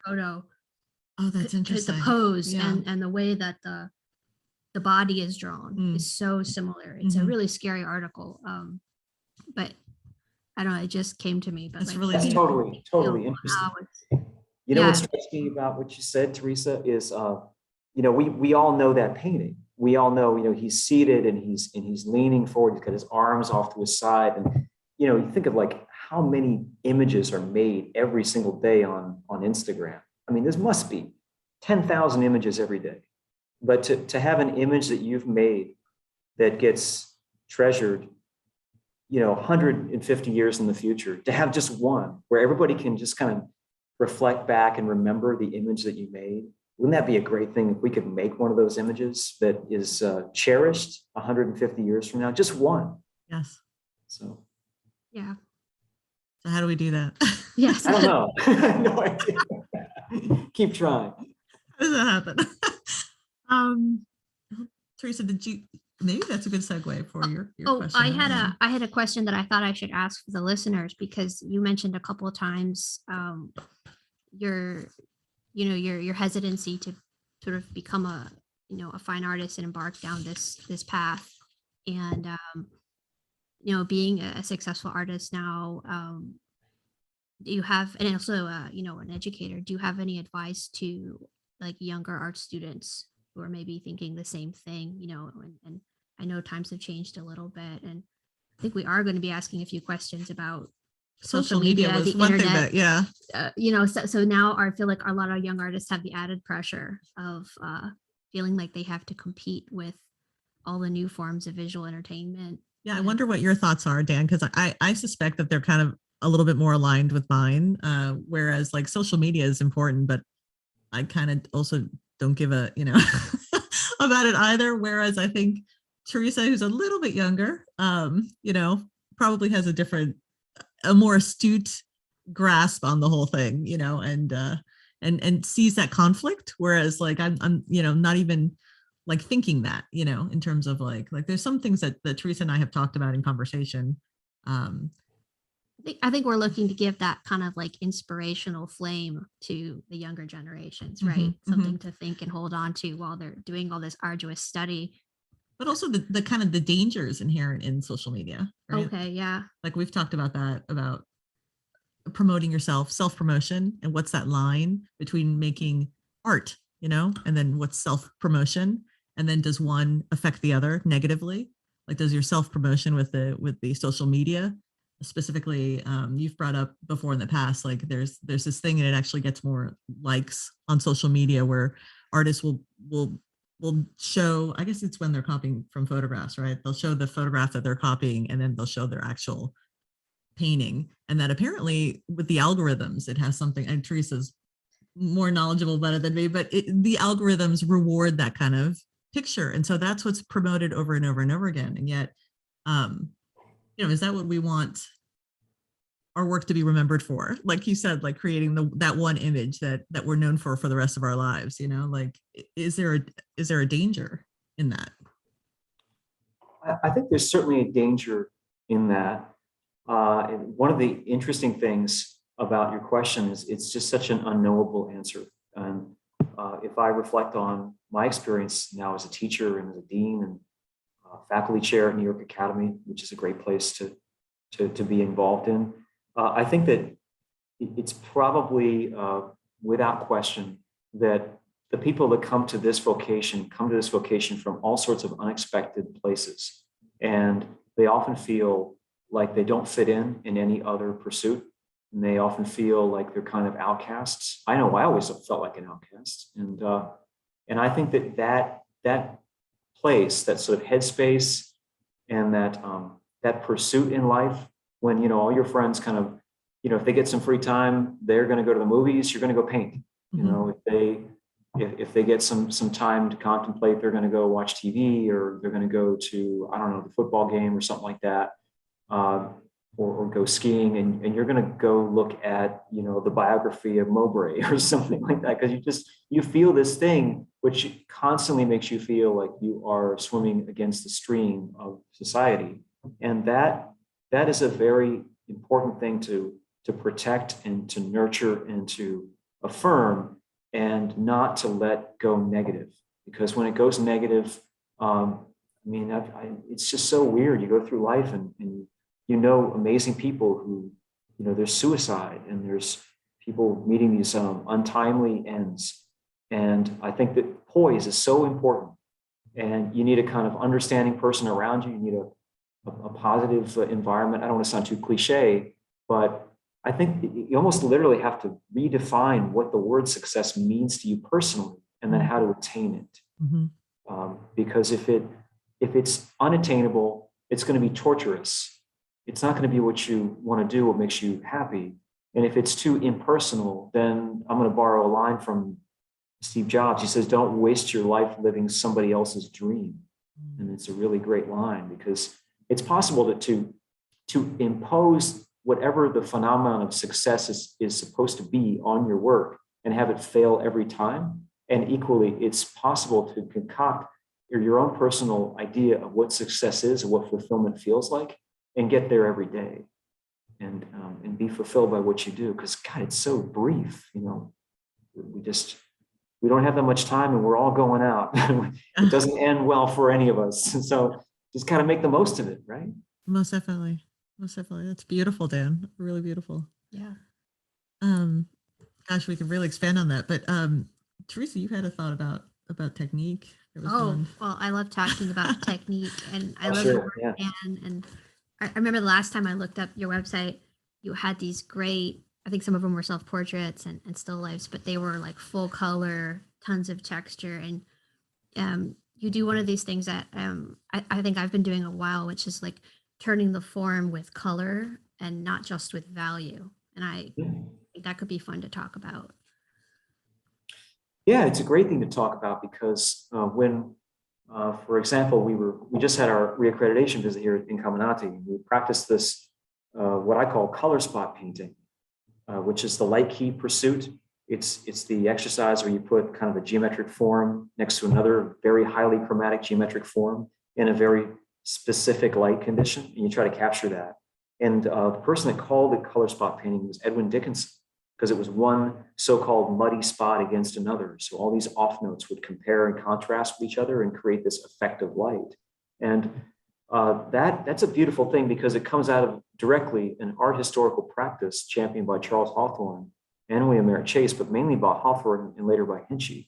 photo. Oh, that's interesting. The pose and the way that the body is drawn is so similar. It's a really scary article. But I don't know, it just came to me. But that's that's totally interesting. What strikes me about what you said, Teresa, is we all know that painting. We all know, he's seated and he's leaning forward. He's got his arms off to his side, and you think of like how many images are made every single day on Instagram. I mean, there must be 10,000 images every day. But to have an image that you've made that gets treasured, 150 years in the future, to have just one where everybody can just kind of reflect back and remember the image that you made. Wouldn't that be a great thing if we could make one of those images that is cherished 150 years from now? Just one. Yes. So. Yeah. So how do we do that? Yes. I don't know. No idea. Keep trying. How does that happen? Teresa, maybe that's a good segue for your question. I had a question that I thought I should ask for the listeners, because you mentioned a couple of times your hesitancy to sort of become a fine artist and embark down this path, and being a successful artist now, do you have, and also an educator, do you have any advice to like younger art students who are maybe thinking the same thing, and I know times have changed a little bit, and I think we are going to be asking a few questions about social media, was the one internet. thing that, So now I feel like a lot of young artists have the added pressure of feeling like they have to compete with all the new forms of visual entertainment. Yeah, I wonder what your thoughts are, Dan, because I suspect that they're kind of a little bit more aligned with mine, whereas like social media is important, but I kind of also don't give a, about it either. Whereas I think Teresa, who's a little bit younger, probably has a more astute grasp on the whole thing, and sees that conflict. Whereas like I'm not even like thinking that, in terms of like there's some things that Teresa and I have talked about in conversation. I think we're looking to give that kind of like inspirational flame to the younger generations, right? Something to think and hold on to while they're doing all this arduous study. But also the kind of the dangers inherent in social media. Right? Okay, yeah. Like we've talked about that, about promoting yourself, self-promotion, and what's that line between making art, and then what's self-promotion, and then does one affect the other negatively? Like does your self-promotion with the social media specifically, you've brought up before in the past, like there's this thing and it actually gets more likes on social media where artists will show, I guess it's when they're copying from photographs, right? They'll show the photograph that they're copying and then they'll show their actual painting. And that apparently with the algorithms, it has something, and Teresa's more knowledgeable about it than me, but the algorithms reward that kind of picture. And so that's what's promoted over and over and over again. And yet, is that what we want our work to be remembered for? Like you said, like creating that one image that we're known for the rest of our lives, like, is there a danger in that? I think there's certainly a danger in that. And one of the interesting things about your question is it's just such an unknowable answer. And if I reflect on my experience now as a teacher and as a dean and faculty chair at New York Academy, which is a great place to be involved in, I think that it's probably without question that the people that come to this vocation from all sorts of unexpected places, and they often feel like they don't fit in any other pursuit, and they often feel like they're kind of outcasts. I know I always felt like an outcast, and I think that place, that sort of headspace, and that pursuit in life, when all your friends kind of, if they get some free time, they're going to go to the movies, you're going to go paint. If they get some time to contemplate, they're going to go watch TV, or they're going to go to, I don't know, the football game or something like that, or go skiing, and you're going to go look at the biography of Mowbray or something like that, because you feel this thing which constantly makes you feel like you are swimming against the stream of society, and that is a very important thing to protect and to nurture and to affirm, and not to let go negative, because when it goes negative, it's just so weird. You go through life and amazing people who, there's suicide, and there's people meeting these untimely ends. And I think that poise is so important, and you need a kind of understanding person around you. You need a positive environment. I don't want to sound too cliche, but I think you almost literally have to redefine what the word success means to you personally, and then how to attain it. Because if it's unattainable, it's going to be torturous. It's not going to be what you want to do, what makes you happy. And if it's too impersonal, then I'm going to borrow a line from Steve Jobs. He says, don't waste your life living somebody else's dream. And it's a really great line, because it's possible to impose whatever the phenomenon of success is supposed to be on your work and have it fail every time. And equally, it's possible to concoct your own personal idea of what success is and what fulfillment feels like, and get there every day, and be fulfilled by what you do. Because God, it's so brief. You know, we don't have that much time, and we're all going out. It doesn't end well for any of us. So just kind of make the most of it, right? Most definitely. Most definitely. That's beautiful, Dan. Really beautiful. Yeah. Gosh, we could really expand on that. But Teresa, you had a thought about technique. Well, I love talking about technique, and I love the work, Dan. And I remember the last time I looked up your website, you had these great, I think some of them were self-portraits and still lifes, but they were like full color, tons of texture. And you do one of these things that I think I've been doing a while, which is like turning the form with color and not just with value. And I think that could be fun to talk about. Yeah, it's a great thing to talk about, because when, for example, we just had our reaccreditation visit here in Commonity. We practiced this, what I call color spot painting, which is the light key pursuit. It's the exercise where you put kind of a geometric form next to another very highly chromatic geometric form in a very specific light condition, and you try to capture that. And the person that called it color spot painting was Edwin Dickinson, because it was one so-called muddy spot against another. So all these off notes would compare and contrast with each other and create this effect of light. And that's a beautiful thing, because it comes out of directly an art historical practice championed by Charles Hawthorne and William Merritt Chase, but mainly by Hawthorne and later by Hinchy.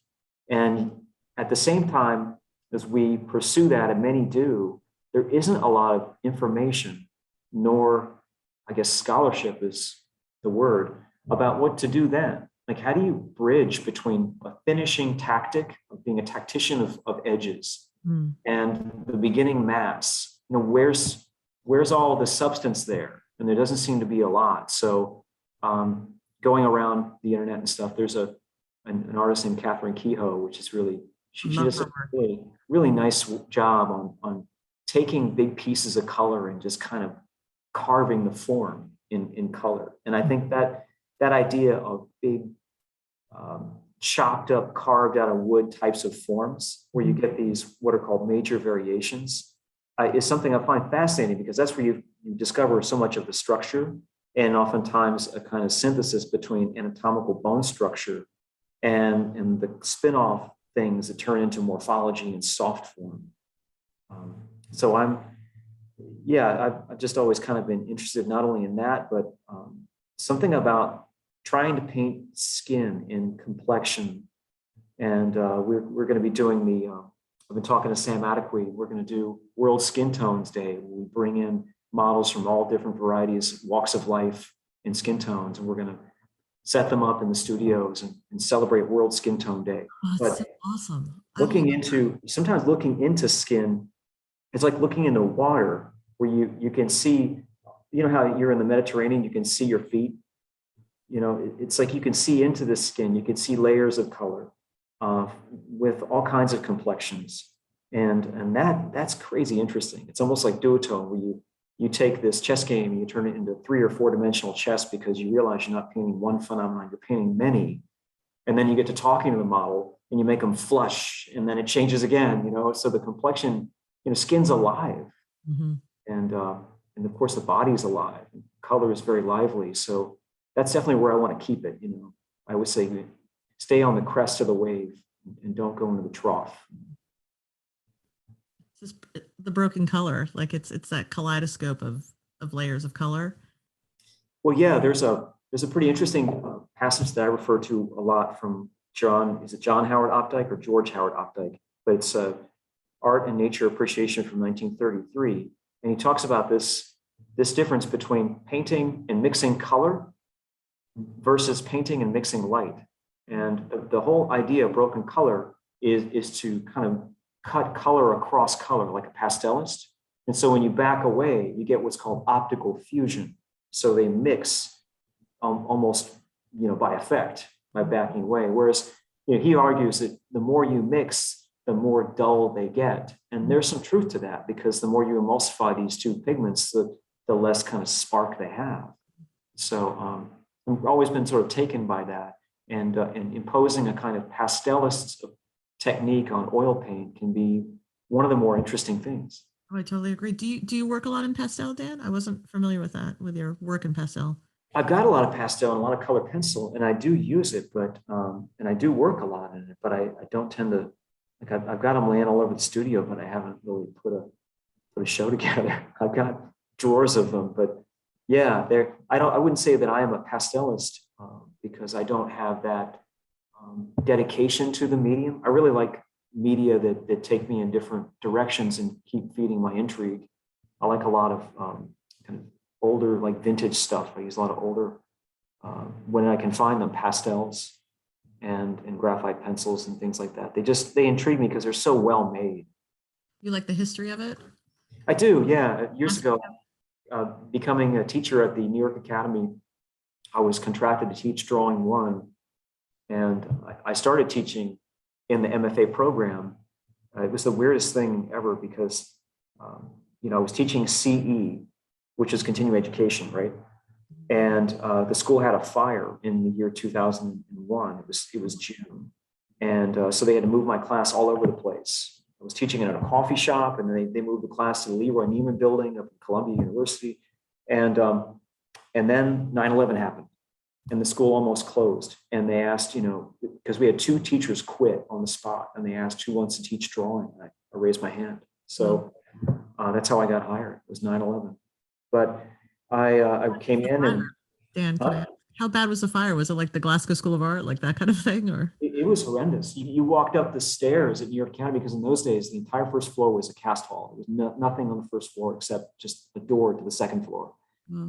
And at the same time, as we pursue that, and many do, there isn't a lot of information, nor, I guess, scholarship is the word, about what to do then. Like, how do you bridge between a finishing tactic of being a tactician of edges and the beginning mass? You know, where's all the substance there? And there doesn't seem to be a lot. So going around the internet and stuff, there's an artist named Catherine Kehoe, which is really, she does a really nice job on taking big pieces of color and just kind of carving the form in color. And I think that idea of big chopped up, carved out of wood types of forms, where you get these what are called major variations, is something I find fascinating, because that's where you discover so much of the structure, and oftentimes a kind of synthesis between anatomical bone structure and the spin-off things that turn into morphology and soft form. So I've just always kind of been interested not only in that, but something about trying to paint skin and complexion. And we're going to be doing I've been talking to Sam Adequate. We're going to do World Skin Tones Day. We bring in models from all different varieties, walks of life and skin tones, and we're going to set them up in the studios and celebrate World Skin Tone Day. Oh, that's so awesome. Sometimes looking into skin, it's like looking into water, where you can see, you know how you're in the Mediterranean, you can see your feet. You know, it's like you can see into the skin, you can see layers of color with all kinds of complexions. And that's crazy interesting. It's almost like duotone, where you take this chess game and you turn it into 3 or 4 dimensional chess, because you realize you're not painting one phenomenon, you're painting many. And then you get to talking to the model and you make them flush, and then it changes again, you know, so the complexion, you know, skin's alive. And of course the body is alive, and color is very lively. So that's definitely where I want to keep it. You know, I would say stay on the crest of the wave and don't go into the trough. It's just the broken color, like it's that kaleidoscope of layers of color. Well, yeah, there's a pretty interesting passage that I refer to a lot from John Howard Opdyke or George Howard Opdyke? But it's Art and Nature Appreciation from 1933, and he talks about this difference between painting and mixing color versus painting and mixing light. And the whole idea of broken color is to kind of cut color across color like a pastelist. And so when you back away, you get what's called optical fusion. So they mix almost, by effect, by backing away. Whereas, he argues that the more you mix, the more dull they get. And there's some truth to that, because the more you emulsify these two pigments, the less kind of spark they have. So I've always been sort of taken by that, and imposing a kind of pastelist technique on oil paint can be one of the more interesting things. Oh, I totally agree. Do you work a lot in pastel, Dan? I wasn't familiar with that, with your work in pastel. I've got a lot of pastel and a lot of color pencil, and I do use it, but and I do work a lot in it, but I don't tend to, like, I've got them laying all over the studio, but I haven't really put a show together. I've got drawers of them, but yeah, I wouldn't say that I am a pastelist, because I don't have that dedication to the medium. I really like media that take me in different directions and keep feeding my intrigue. I like a lot of kind of older, like vintage stuff. I use a lot of older, when I can find them, pastels and graphite pencils and things like that. They intrigue me because they're so well made. You like the history of it? I do, yeah. Years ago, becoming a teacher at the New York Academy, I was contracted to teach Drawing 1, and I started teaching in the MFA program. It was the weirdest thing ever, because I was teaching CE, which is continuing education, right? And the school had a fire in the year 2001. It was June, and so they had to move my class all over the place. I was teaching it at a coffee shop, and then they moved the class to the Leroy Neiman building up at Columbia University, and then 9/11 happened, and the school almost closed. And they asked, because we had 2 teachers quit on the spot, and they asked who wants to teach drawing. I raised my hand, so that's how I got hired. It was 9/11, but I came in and Dan, how bad was the fire? Was it like the Glasgow School of Art, like that kind of thing, or? It was horrendous. You walked up the stairs at New York Academy, because in those days, the entire first floor was a cast hall. There was nothing on the first floor except just the door to the second floor,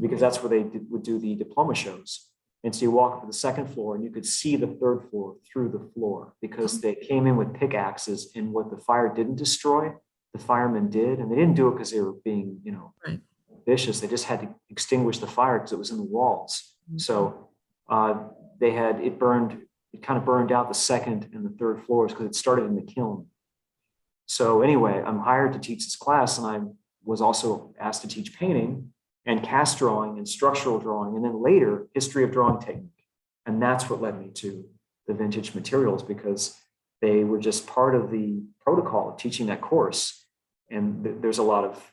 because that's where they would do the diploma shows. And so you walk up to the second floor, and you could see the third floor through the floor, because they came in with pickaxes, and what the fire didn't destroy, the firemen did. And they didn't do it because they were being, right, vicious. They just had to extinguish the fire because it was in the walls. So it kind of burned out the second and the third floors, because it started in the kiln. So anyway, I'm hired to teach this class, and I was also asked to teach painting and cast drawing and structural drawing, and then later history of drawing technique. And that's what led me to the vintage materials, because they were just part of the protocol of teaching that course. And there's a lot of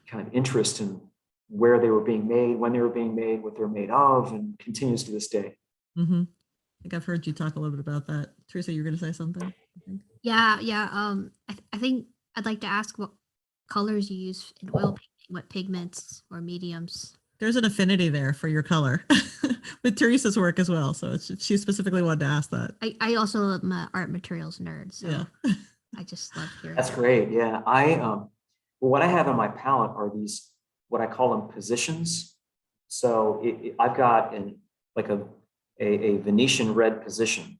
kind of interest in where they were being made, when they were being made, what they're made of, and continues to this day. Mm-hmm. I think I've heard you talk a little bit about that. Teresa, you're going to say something? Yeah. I think I'd like to ask what colors you use in oil painting, what pigments or mediums. There's an affinity there for your color with Teresa's work as well. So she specifically wanted to ask that. I also am an art materials nerd, so yeah. I just love hearing. That's great. Yeah, what I have on my palette are these, what I call them positions. So I've got a Venetian red position.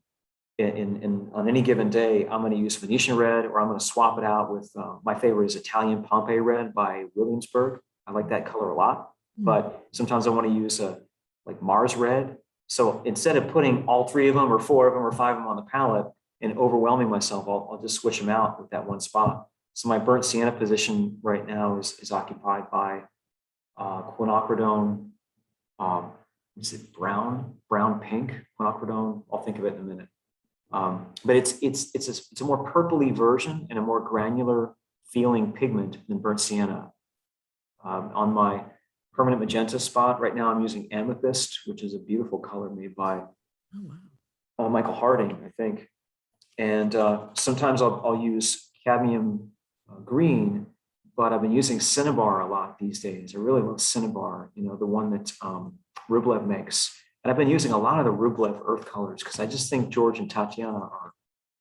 In on any given day, I'm going to use Venetian red, or I'm going to swap it out with my favorite is Italian Pompeii red by Williamsburg. I like that color a lot, but sometimes I want to use like Mars red. So instead of putting all 3 of them or 4 of them or 5 of them on the palette and overwhelming myself, I'll just switch them out with that one spot. So my burnt sienna position right now is occupied by quinacridone. Is it brown pink quinacridone? I'll think of it in a minute. But it's a more purpley version and a more granular feeling pigment than burnt sienna. On my permanent magenta spot right now, I'm using amethyst, which is a beautiful color made by Michael Harding, I think. And sometimes I'll use cadmium green, but I've been using cinnabar a lot these days. I really love cinnabar, the one that Rublev makes. And I've been using a lot of the Rublev earth colors, because I just think George and Tatiana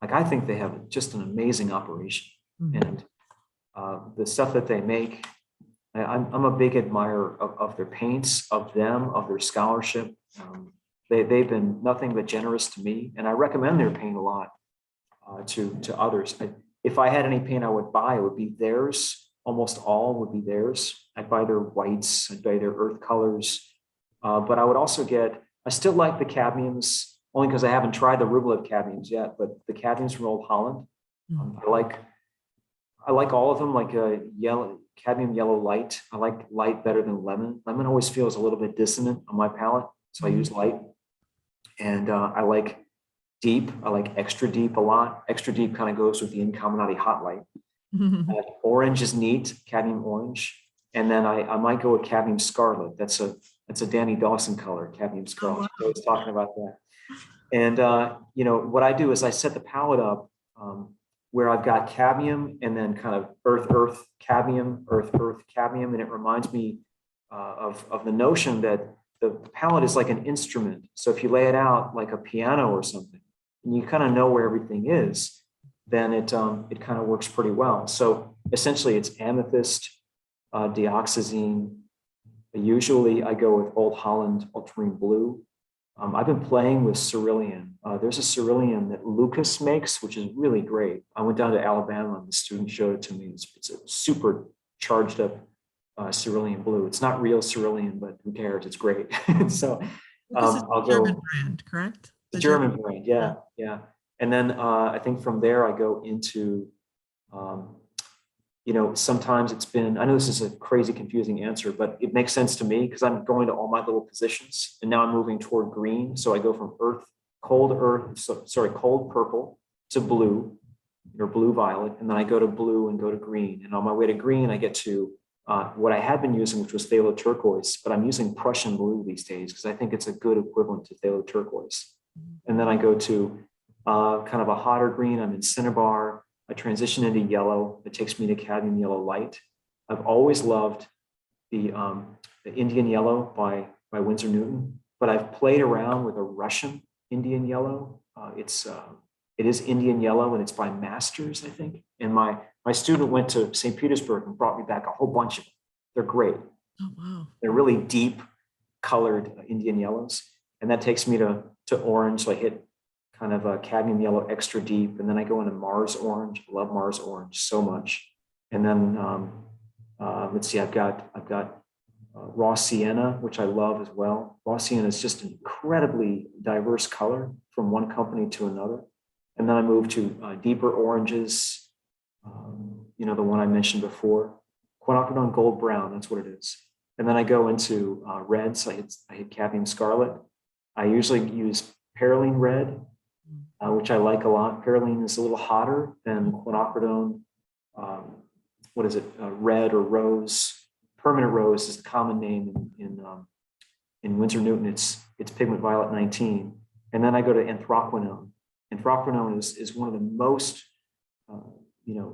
I think they have just an amazing operation. And the stuff that they make, I'm a big admirer of their paints, of them, of their scholarship. They've been nothing but generous to me, and I recommend their paint a lot. to others. If I had any paint I would buy, it would be theirs. Almost all would be theirs. I'd buy their whites, I'd buy their earth colors. But I would also I still like the cadmiums, only because I haven't tried the rublev cadmiums yet, but the cadmiums from Old Holland. I like all of them, like cadmium yellow light. I like light better than lemon. Lemon always feels a little bit dissonant on my palette, so I use light. And I like deep. I like extra deep a lot. Extra deep kind of goes with the Commonity hot light. Orange is neat, cadmium orange. And then I might go with cadmium scarlet. That's a Danny Dawson color, cadmium scarlet. I was talking about that. And what I do is I set the palette up where I've got cadmium and then kind of earth, cadmium, earth, cadmium. And it reminds me of the notion that the palette is like an instrument. So if you lay it out like a piano or something, and you kind of know where everything is, then it kind of works pretty well. So essentially it's amethyst, dioxazine. Usually I go with Old Holland ultramarine blue. I've been playing with cerulean. There's a cerulean that Lucas makes, which is really great. I went down to Alabama and the student showed it to me. It's a super charged up cerulean blue. It's not real cerulean, but who cares? It's great. So I'll go. German brand, correct? The German brand, yeah. And then I think from there I go into, sometimes it's been, I know this is a crazy confusing answer, but it makes sense to me because I'm going to all my little positions and now I'm moving toward green. So I go from cold purple to blue or blue violet. And then I go to blue and go to green. And on my way to green, I get to what I had been using, which was phthalo turquoise, but I'm using Prussian blue these days because I think it's a good equivalent to phthalo turquoise. And then I go to kind of a hotter green. I'm in cinnabar. I transition into yellow. It takes me to cadmium yellow light. I've always loved the Indian yellow by Winsor Newton, but I've played around with a Russian Indian yellow. It is Indian yellow and it's by Masters, I think. And my student went to St. Petersburg and brought me back a whole bunch of them. They're great. Oh, wow. They're really deep colored Indian yellows. And that takes me to orange. So I hit kind of a cadmium yellow extra deep. And then I go into Mars orange. I love Mars orange so much. And then let's see, I've got raw sienna, which I love as well. Raw sienna is just an incredibly diverse color from one company to another. And then I move to deeper oranges, the one I mentioned before, quinacridone gold brown, that's what it is. And then I go into reds. I hit cadmium scarlet. I usually use perylene red, which I like a lot. Perylene is a little hotter than quinacridone. Red or rose. Permanent rose is the common name in Winsor Newton. It's pigment violet 19. And then I go to anthraquinone. Anthraquinone is one of the most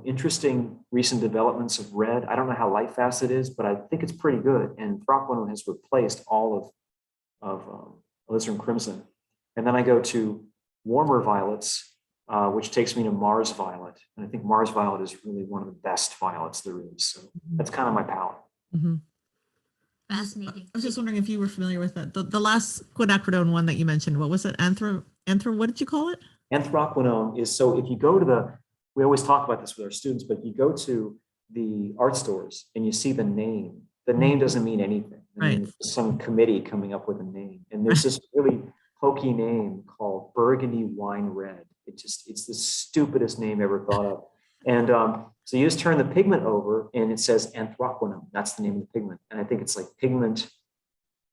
interesting recent developments of red. I don't know how light fast it is, but I think it's pretty good. And anthraquinone has replaced all of alizarin crimson. And then I go to warmer violets, which takes me to Mars violet. And I think Mars violet is really one of the best violets there is. So that's kind of my palette. Mm-hmm. Fascinating. I was just wondering if you were familiar with that. The last quinacridone one that you mentioned, what was it? What did you call it? Anthraquinone is, so if you go to we always talk about this with our students, but you go to the art stores and you see the name doesn't mean anything. Right. Some committee coming up with a name. And there's this really hokey name called Burgundy Wine Red. It's the stupidest name ever thought of. And so you just turn the pigment over and it says anthraquinone. That's the name of the pigment. And I think it's like pigment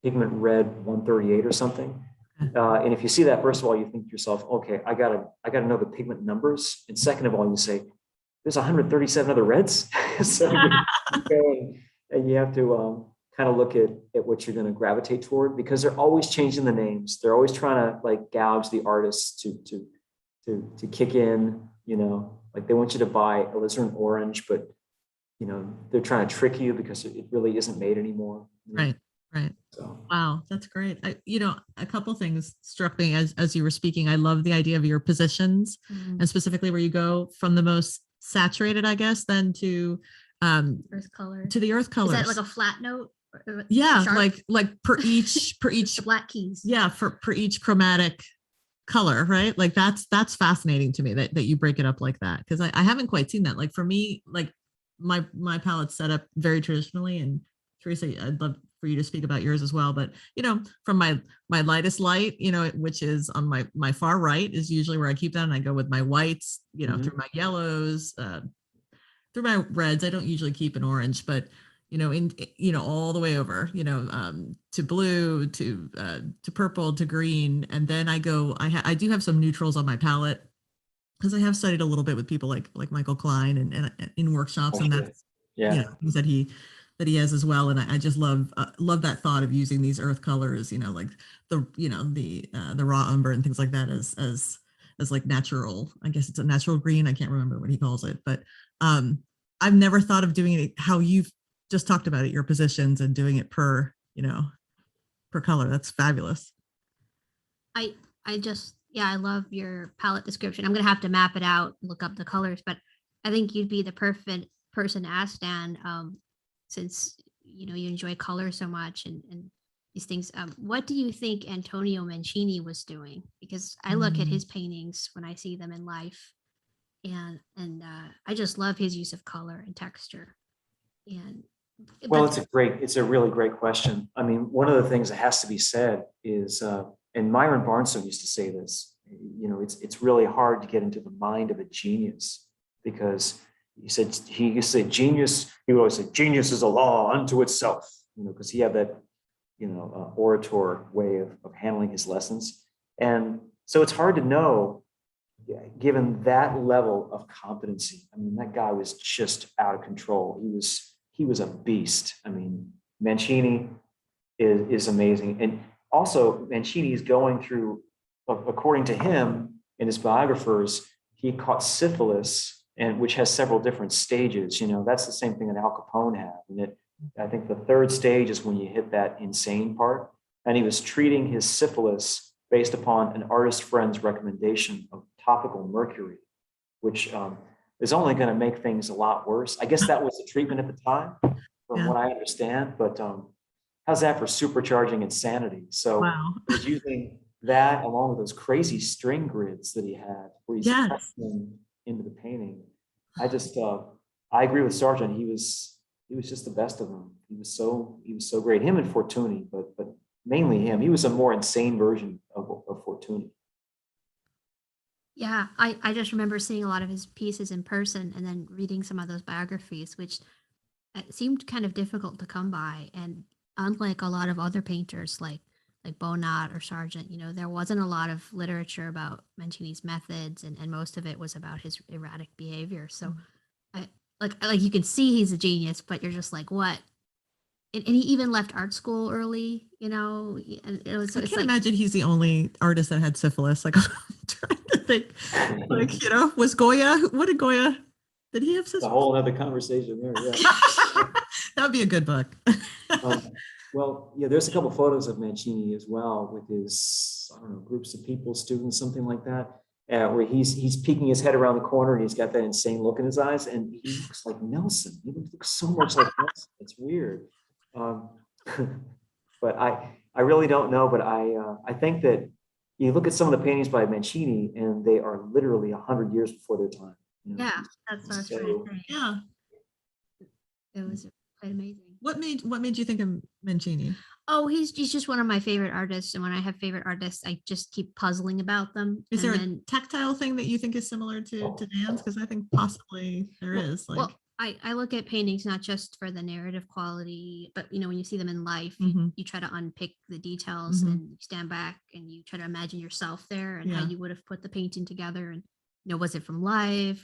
red 138 or something. And if you see that, first of all, you think to yourself, okay, I gotta know the pigment numbers. And second of all, you say, there's 137 other reds. So you go and you have to kind of look at what you're going to gravitate toward, because they're always changing the names. They're always trying to like gouge the artists to kick in, like they want you to buy alizarin orange, but they're trying to trick you because it really isn't made anymore. Right. So. Wow, that's great. A couple things struck me as you were speaking. I love the idea of your positions, and specifically where you go from the most saturated, I guess, then to earth color. To the earth colors. Is that like a flat note? Yeah, like per each the black keys. Yeah, per each chromatic color, right? Like that's fascinating to me that you break it up like that, because I haven't quite seen that. Like for me, like my palette's set up very traditionally, and Teresa, I'd love for you to speak about yours as well. But from my lightest light, which is on my far right, is usually where I keep that, and I go with my whites, through my yellows, through my reds. I don't usually keep an orange, but all the way over, to blue, to purple, to green. And then I do have some neutrals on my palette, because I have studied a little bit with people like Michael Klein and in workshops, and that's things that he has as well. And I just love that thought of using these earth colors, like the raw umber and things like that as like natural. I guess it's a natural green. I can't remember what he calls it, but I've never thought of doing it how you've just talked about it, your positions, and doing it per color. That's fabulous. I love your palette description. I'm going to have to map it out, look up the colors, but I think you'd be the perfect person to ask, Dan, since, you enjoy color so much and these things. What do you think Antonio Mancini was doing? Because I look at his paintings when I see them in life, and I just love his use of color and texture. And well, it's a really great question. I mean, one of the things that has to be said is, and Myron Barnstone used to say this, it's really hard to get into the mind of a genius, because he used to say genius, he would always say genius is a law unto itself, because he had that, orator way of handling his lessons. And so it's hard to know, given that level of competency. I mean, that guy was just out of control. He was a beast. I mean, Mancini is amazing. And also, Mancini is going through, according to him and his biographers, he caught syphilis, which has several different stages. That's the same thing that Al Capone had. And I think the third stage is when you hit that insane part. And he was treating his syphilis based upon an artist friend's recommendation of topical mercury, which is only going to make things a lot worse. I guess that was the treatment at the time, from what I understand. But how's that for supercharging insanity? So he was using that along with those crazy string grids that he had, where he's pressing them into the painting. I agree with Sargent. He was just the best of them. He was so great. Him and Fortuny, but mainly him. He was a more insane version of Fortuny. Yeah, I just remember seeing a lot of his pieces in person, and then reading some of those biographies, which seemed kind of difficult to come by. And unlike a lot of other painters like Bonnat or Sargent, there wasn't a lot of literature about Mancini's methods, and most of it was about his erratic behavior. So like you can see he's a genius, but you're just like, what? And he even left art school early, and it was. I can't imagine he's the only artist that had syphilis. Like, I'm trying to think, was Goya? What did Goya? Did he have syphilis? A whole other conversation there. Yeah, that would be a good book. Well, yeah, there's a couple photos of Mancini as well with his, groups of people, students, something like that, where he's peeking his head around the corner, and he's got that insane look in his eyes, and he looks like Nelson. He looks so much like Nelson. It's weird. But I really don't know. But I think that you look at some of the paintings by Mancini, and they are literally 100 years before their time. Yeah, that's what I was trying to say. Yeah, it was quite amazing. What made you think of Mancini? Oh, he's just one of my favorite artists, and when I have favorite artists, I just keep puzzling about them. Is there a tactile thing that you think is similar to Dan's? Because I think possibly there is. Well, I look at paintings not just for the narrative quality, but when you see them in life, you try to unpick the details, and you stand back and you try to imagine yourself there, and how you would have put the painting together, and was it from life,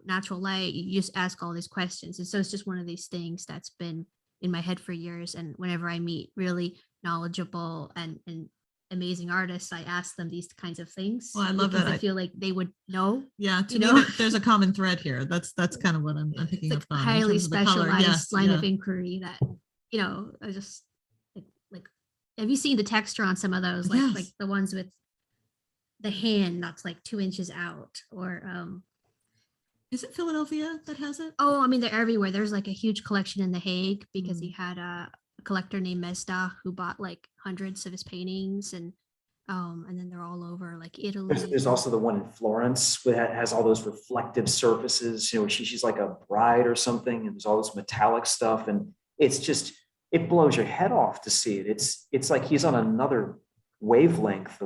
natural light? You just ask all these questions, and so it's just one of these things that's been in my head for years. And whenever I meet really knowledgeable and amazing artists, I ask them these kinds of things. Well, I love that. I feel like they would know. Yeah, to me, there's a common thread here. That's kind of what I'm picking up on. Highly specialized line of inquiry that I just like. Have you seen the texture on some of those? Like the ones with the hand that's like 2 inches out, or is it Philadelphia that has it? Oh, I mean, they're everywhere. There's like a huge collection in The Hague, because he had a collector named Mesda who bought like hundreds of his paintings, and And then they're all over like Italy. There's also the one in Florence that has all those reflective surfaces, you know, she's like a bride or something, and there's all this metallic stuff. And it's just, it blows your head off to see it. It's like he's on another wavelength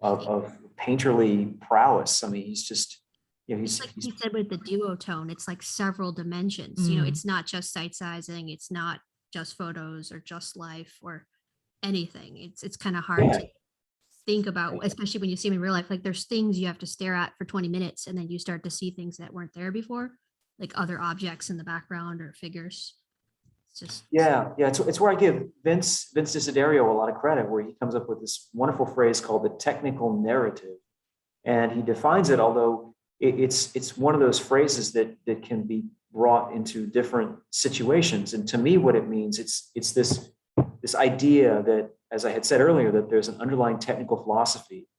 of painterly prowess. I mean, he's just, you know, Like you said with the duotone, it's like several dimensions. You know, it's not just sight sizing, it's not just photos or just life or anything. It's kind of hard to think about, especially when you see them in real life. Like there's things you have to stare at for 20 minutes and then you start to see things that weren't there before, like other objects in the background or figures. It's just it's where I give Vince Desiderio a lot of credit, where he comes up with this wonderful phrase called the technical narrative, and he defines it, although it's one of those phrases that can be brought into different situations. And to me, what it means, it's this idea that, as I had said earlier, that there's an underlying technical philosophy,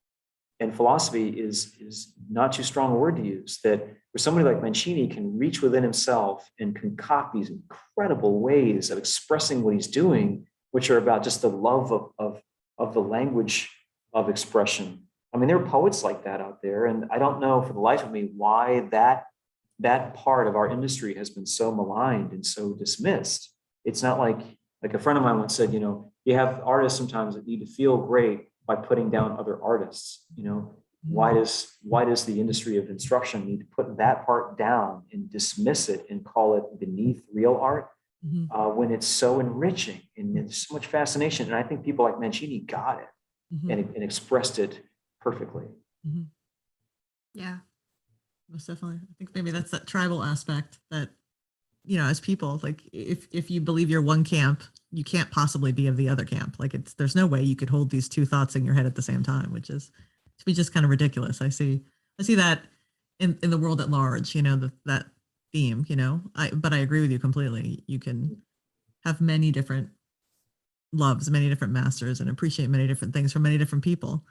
and philosophy is not too strong a word to use, that where somebody like Mancini can reach within himself and concoct these incredible ways of expressing what he's doing, which are about just the love of the language of expression. I mean, there are poets like that out there, and I don't know for the life of me why that part of our industry has been so maligned and so dismissed. It's not like a friend of mine once said, you know, you have artists sometimes that need to feel great by putting down other artists. You know, why does the industry of instruction need to put that part down and dismiss it and call it beneath real art, when it's so enriching and there's so much fascination? And I think people like Mancini got it and expressed it perfectly. Yeah, most definitely. I think maybe that's that tribal aspect that, you know, as people, like if you believe you're one camp, you can't possibly be of the other camp. Like there's no way you could hold these two thoughts in your head at the same time, which is to be just kind of ridiculous. I see that in the world at large, you know, that theme, you know, but I agree with you completely. You can have many different loves, many different masters, and appreciate many different things from many different people.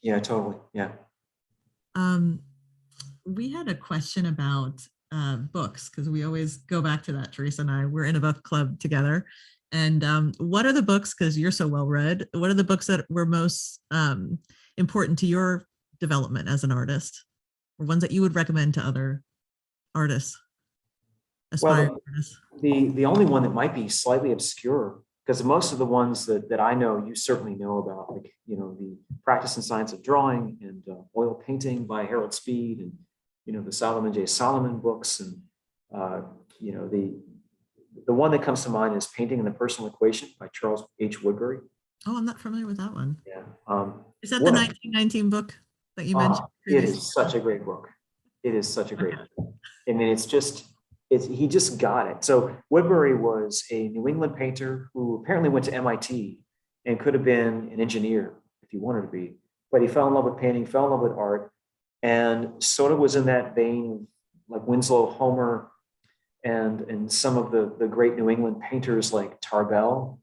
Yeah, totally. Yeah. We had a question about books, because we always go back to that. Teresa and I, we're in a book club together. And what are the books, because you're so well read, what are the books that were most important to your development as an artist, or ones that you would recommend to other artists, aspiring artists? The only one that might be slightly obscure, because most of the ones that I know, you certainly know about, like, you know, the Practice and Science of Drawing and Oil Painting by Harold Speed, and, you know, the Solomon J. Solomon books, and, you know, the one that comes to mind is Painting and the Personal Equation by Charles H. Woodbury. Oh, I'm not familiar with that one. Yeah. Is that the 1919 book that you mentioned? It is such a great book. It is such a great book. I mean, he just got it. So Woodbury was a New England painter who apparently went to MIT and could have been an engineer if he wanted to be, but he fell in love with painting, fell in love with art, and sort of was in that vein like Winslow Homer and some of the great New England painters like Tarbell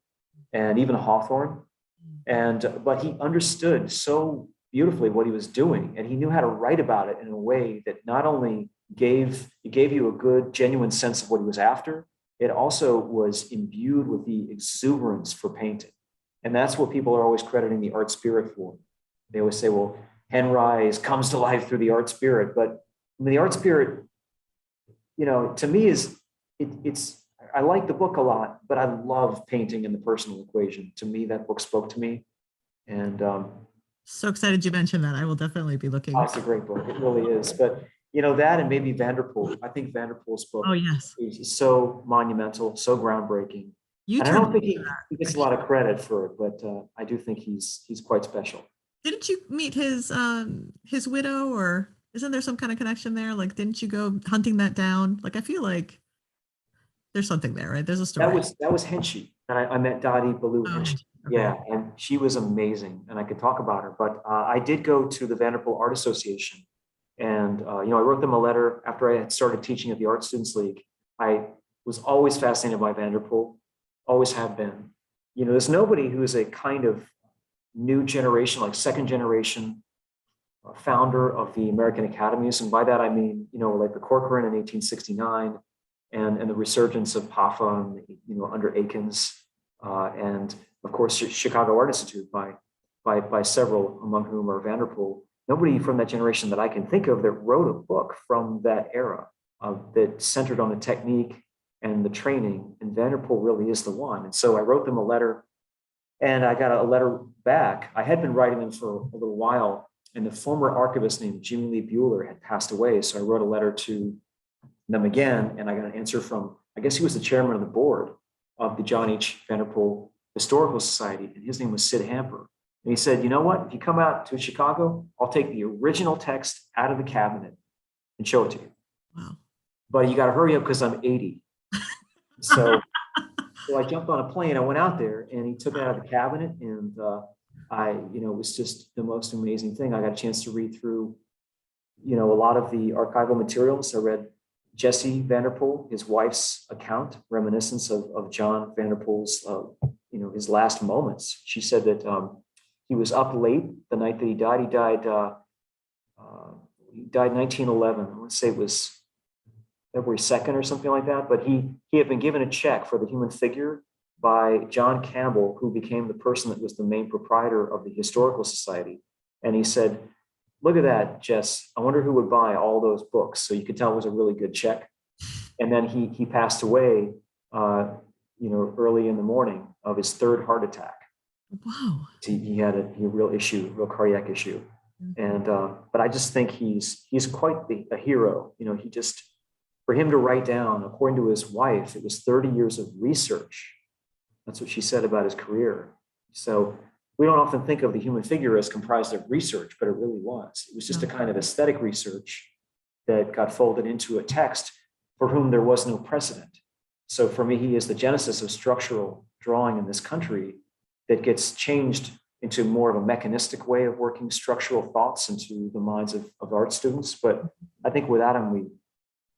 and even Hawthorne. But he understood so beautifully what he was doing, and he knew how to write about it in a way that not only gave you a good, genuine sense of what he was after, it also was imbued with the exuberance for painting. And that's what people are always crediting the art spirit for. They always say, well, Henri's comes to life through the art spirit. But I mean, the art spirit, you know, to me I like the book a lot, but I love Painting and the Personal Equation. To me, that book spoke to me. And so excited you mentioned that. I will definitely be looking. Oh, it's a great book. It really is. But, you know, that and maybe Vanderpool. I think Vanderpool's book is so monumental, so groundbreaking. And I don't think he gets a lot of credit for it, but I do think he's quite special. Didn't you meet his widow, or isn't there some kind of connection there? Like, didn't you go hunting that down? Like, I feel like there's something there, right? There's a story. That was Henshey, and I met Dottie Ballou Henshey. Okay. Yeah, and she was amazing, and I could talk about her. But I did go to the Vanderpool Art Association, and you know, I wrote them a letter after I had started teaching at the Art Students League. I was always fascinated by Vanderpool, always have been. You know, there's nobody who is a kind of new generation, like second generation founder of the American Academies, and by that I mean, you know, like the Corcoran in 1869, and the resurgence of PAFA, you know, under Akins, and of course, Chicago Art Institute by several, among whom are Vanderpool. Nobody from that generation that I can think of that wrote a book from that era that centered on the technique and the training, and Vanderpool really is the one. And so I wrote them a letter, and I got a letter back. I had been writing them for a little while, and the former archivist named Jimmy Lee Bueller had passed away. So I wrote a letter to them again, and I got an answer from, I guess he was the chairman of the board of the John H. Vanderpool Historical Society, and his name was Sid Hamper. And he said, you know what, if you come out to Chicago, I'll take the original text out of the cabinet and show it to you. Wow. But you got to hurry up because I'm 80. So I jumped on a plane, I went out there, and he took it out of the cabinet, and it was just the most amazing thing. I got a chance to read through, a lot of the archival materials. I read Jesse Vanderpool, his wife's account, reminiscence of John Vanderpool's, his last moments. She said that he was up late the night that he died. He died 1911. I want to say it was February 2nd or something like that. But he had been given a check for the human figure by John Campbell, who became the person that was the main proprietor of the Historical Society. And he said, look at that, Jess. I wonder who would buy all those books. So you could tell it was a really good check. And then he passed away, early in the morning of his third heart attack. Wow. He had a real real cardiac issue. Mm-hmm. And but I just think he's quite a hero. He just, for him to write down, according to his wife, it was 30 years of research. That's what she said about his career. So we don't often think of the human figure as comprised of research, but it really was. It was just a kind of aesthetic research that got folded into a text for whom there was no precedent. So for me, he is the genesis of structural drawing in this country that gets changed into more of a mechanistic way of working structural thoughts into the minds of art students. But I think without him,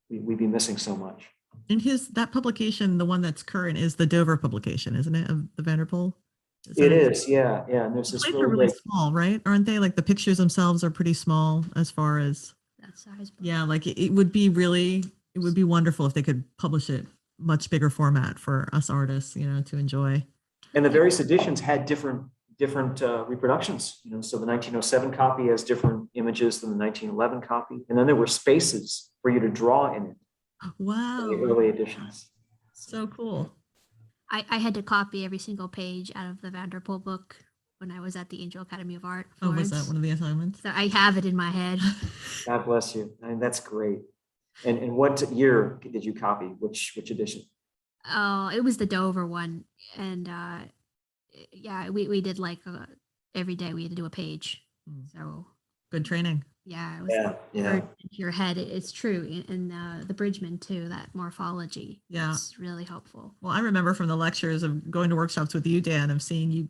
we'd be missing so much. And that publication, the one that's current, is the Dover publication, isn't it, of the Vanderpool? It is, yeah. And there's this really small, right? Aren't they? Like the pictures themselves are pretty small as far as that size. Yeah, like it would be wonderful if they could publish it much bigger format for us artists, to enjoy. And the various editions had different reproductions. So the 1907 copy has different images than the 1911 copy, and then there were spaces for you to draw in it. Wow! In the early editions. So cool. I had to copy every single page out of the Vanderpool book when I was at the Angel Academy of Art. Florence. Was that one of the assignments? So I have it in my head. God bless you. I mean, that's great. And what year did you copy? Which edition? Oh, it was the Dover one. And we did like every day we had to do a page. So good training. Yeah, it was into your head. It's true. And the Bridgman too, that morphology. Yeah. It's really helpful. Well, I remember from the lectures of going to workshops with you, Dan, of seeing you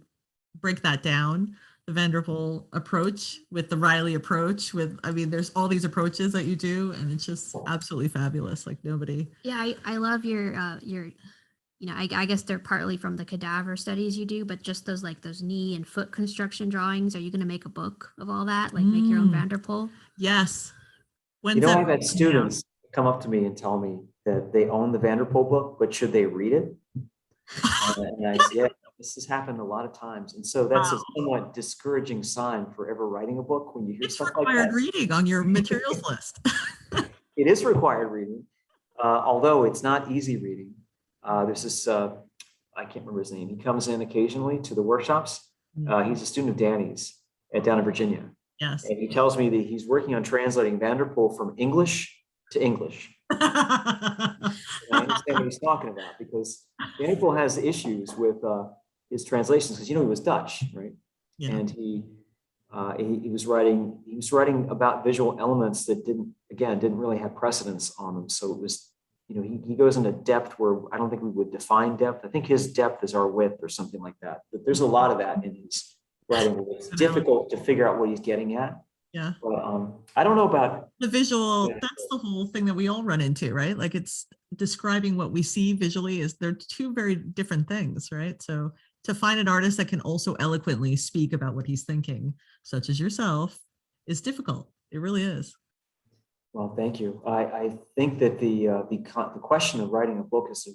break that down, the Vanderpool approach with the Riley approach there's all these approaches that you do, and it's just absolutely fabulous. Like nobody. Yeah, I love your I guess they're partly from the cadaver studies you do, but just those knee and foot construction drawings. Are you going to make a book of all that? Like make your own Vanderpool? Yes. I've had students come up to me and tell me that they own the Vanderpool book, but should they read it? And I say, this has happened a lot of times. And so that's a somewhat discouraging sign for ever writing a book when you hear stuff like that. It's required reading on your materials list. It is required reading, although it's not easy reading. There's this, I can't remember his name. He comes in occasionally to the workshops. He's a student of Danny's down in Virginia. Yes. And he tells me that he's working on translating Vanderpool from English to English. I understand what he's talking about, because Vanderpool has issues with his translations, because he was Dutch, right? Yeah. And he was writing about visual elements that didn't really have precedence on them. So it was, he goes into depth where I don't think we would define depth. I think his depth is our width or something like that. But there's a lot of that in his writing. It's difficult to figure out what he's getting at. Yeah. But I don't know about the visual. That's the whole thing that we all run into, right? Like it's describing what we see visually they're two very different things, right? So to find an artist that can also eloquently speak about what he's thinking, such as yourself, is difficult. It really is. Well, thank you. I think that the question of writing a book is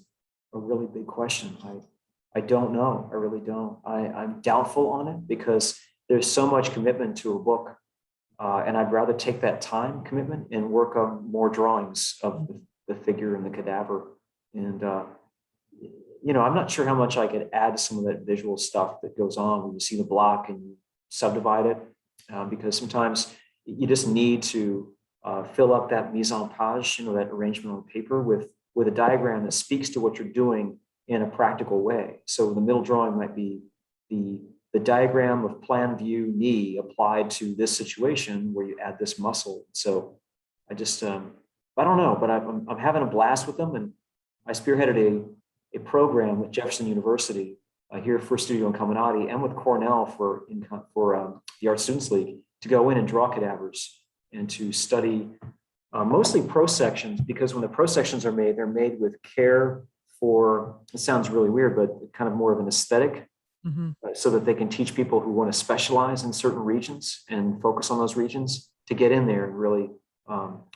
a really big question. I don't know. I really don't. I'm doubtful on it because there's so much commitment to a book. And I'd rather take that time commitment and work on more drawings of the figure and the cadaver. And, I'm not sure how much I could add some of that visual stuff that goes on when you see the block and you subdivide it, because sometimes you just need to fill up that mise en page, that arrangement on paper with a diagram that speaks to what you're doing in a practical way. So the middle drawing might be the diagram of plan view knee applied to this situation where you add this muscle. So I just, I don't know, but I'm having a blast with them. And I spearheaded a program with Jefferson University here for Studio in Commonity and with Cornell for the Art Students League to go in and draw cadavers and to study mostly pro sections, because when the pro sections are made, they're made with care for, it sounds really weird, but kind of more of an aesthetic, so that they can teach people who want to specialize in certain regions and focus on those regions to get in there and really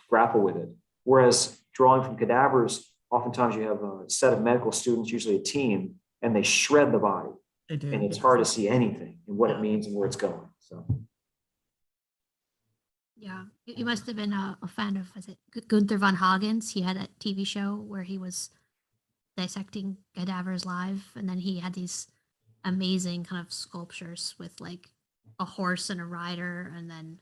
grapple with it. Whereas drawing from cadavers, oftentimes you have a set of medical students, usually a team, and they shred the body. They do. And it's hard to see anything and what it means and where it's going. So. Yeah, you must have been a fan of, was it Gunther von Hagens? He had a TV show where he was dissecting cadavers live, and then he had these amazing kind of sculptures with like a horse and a rider, and then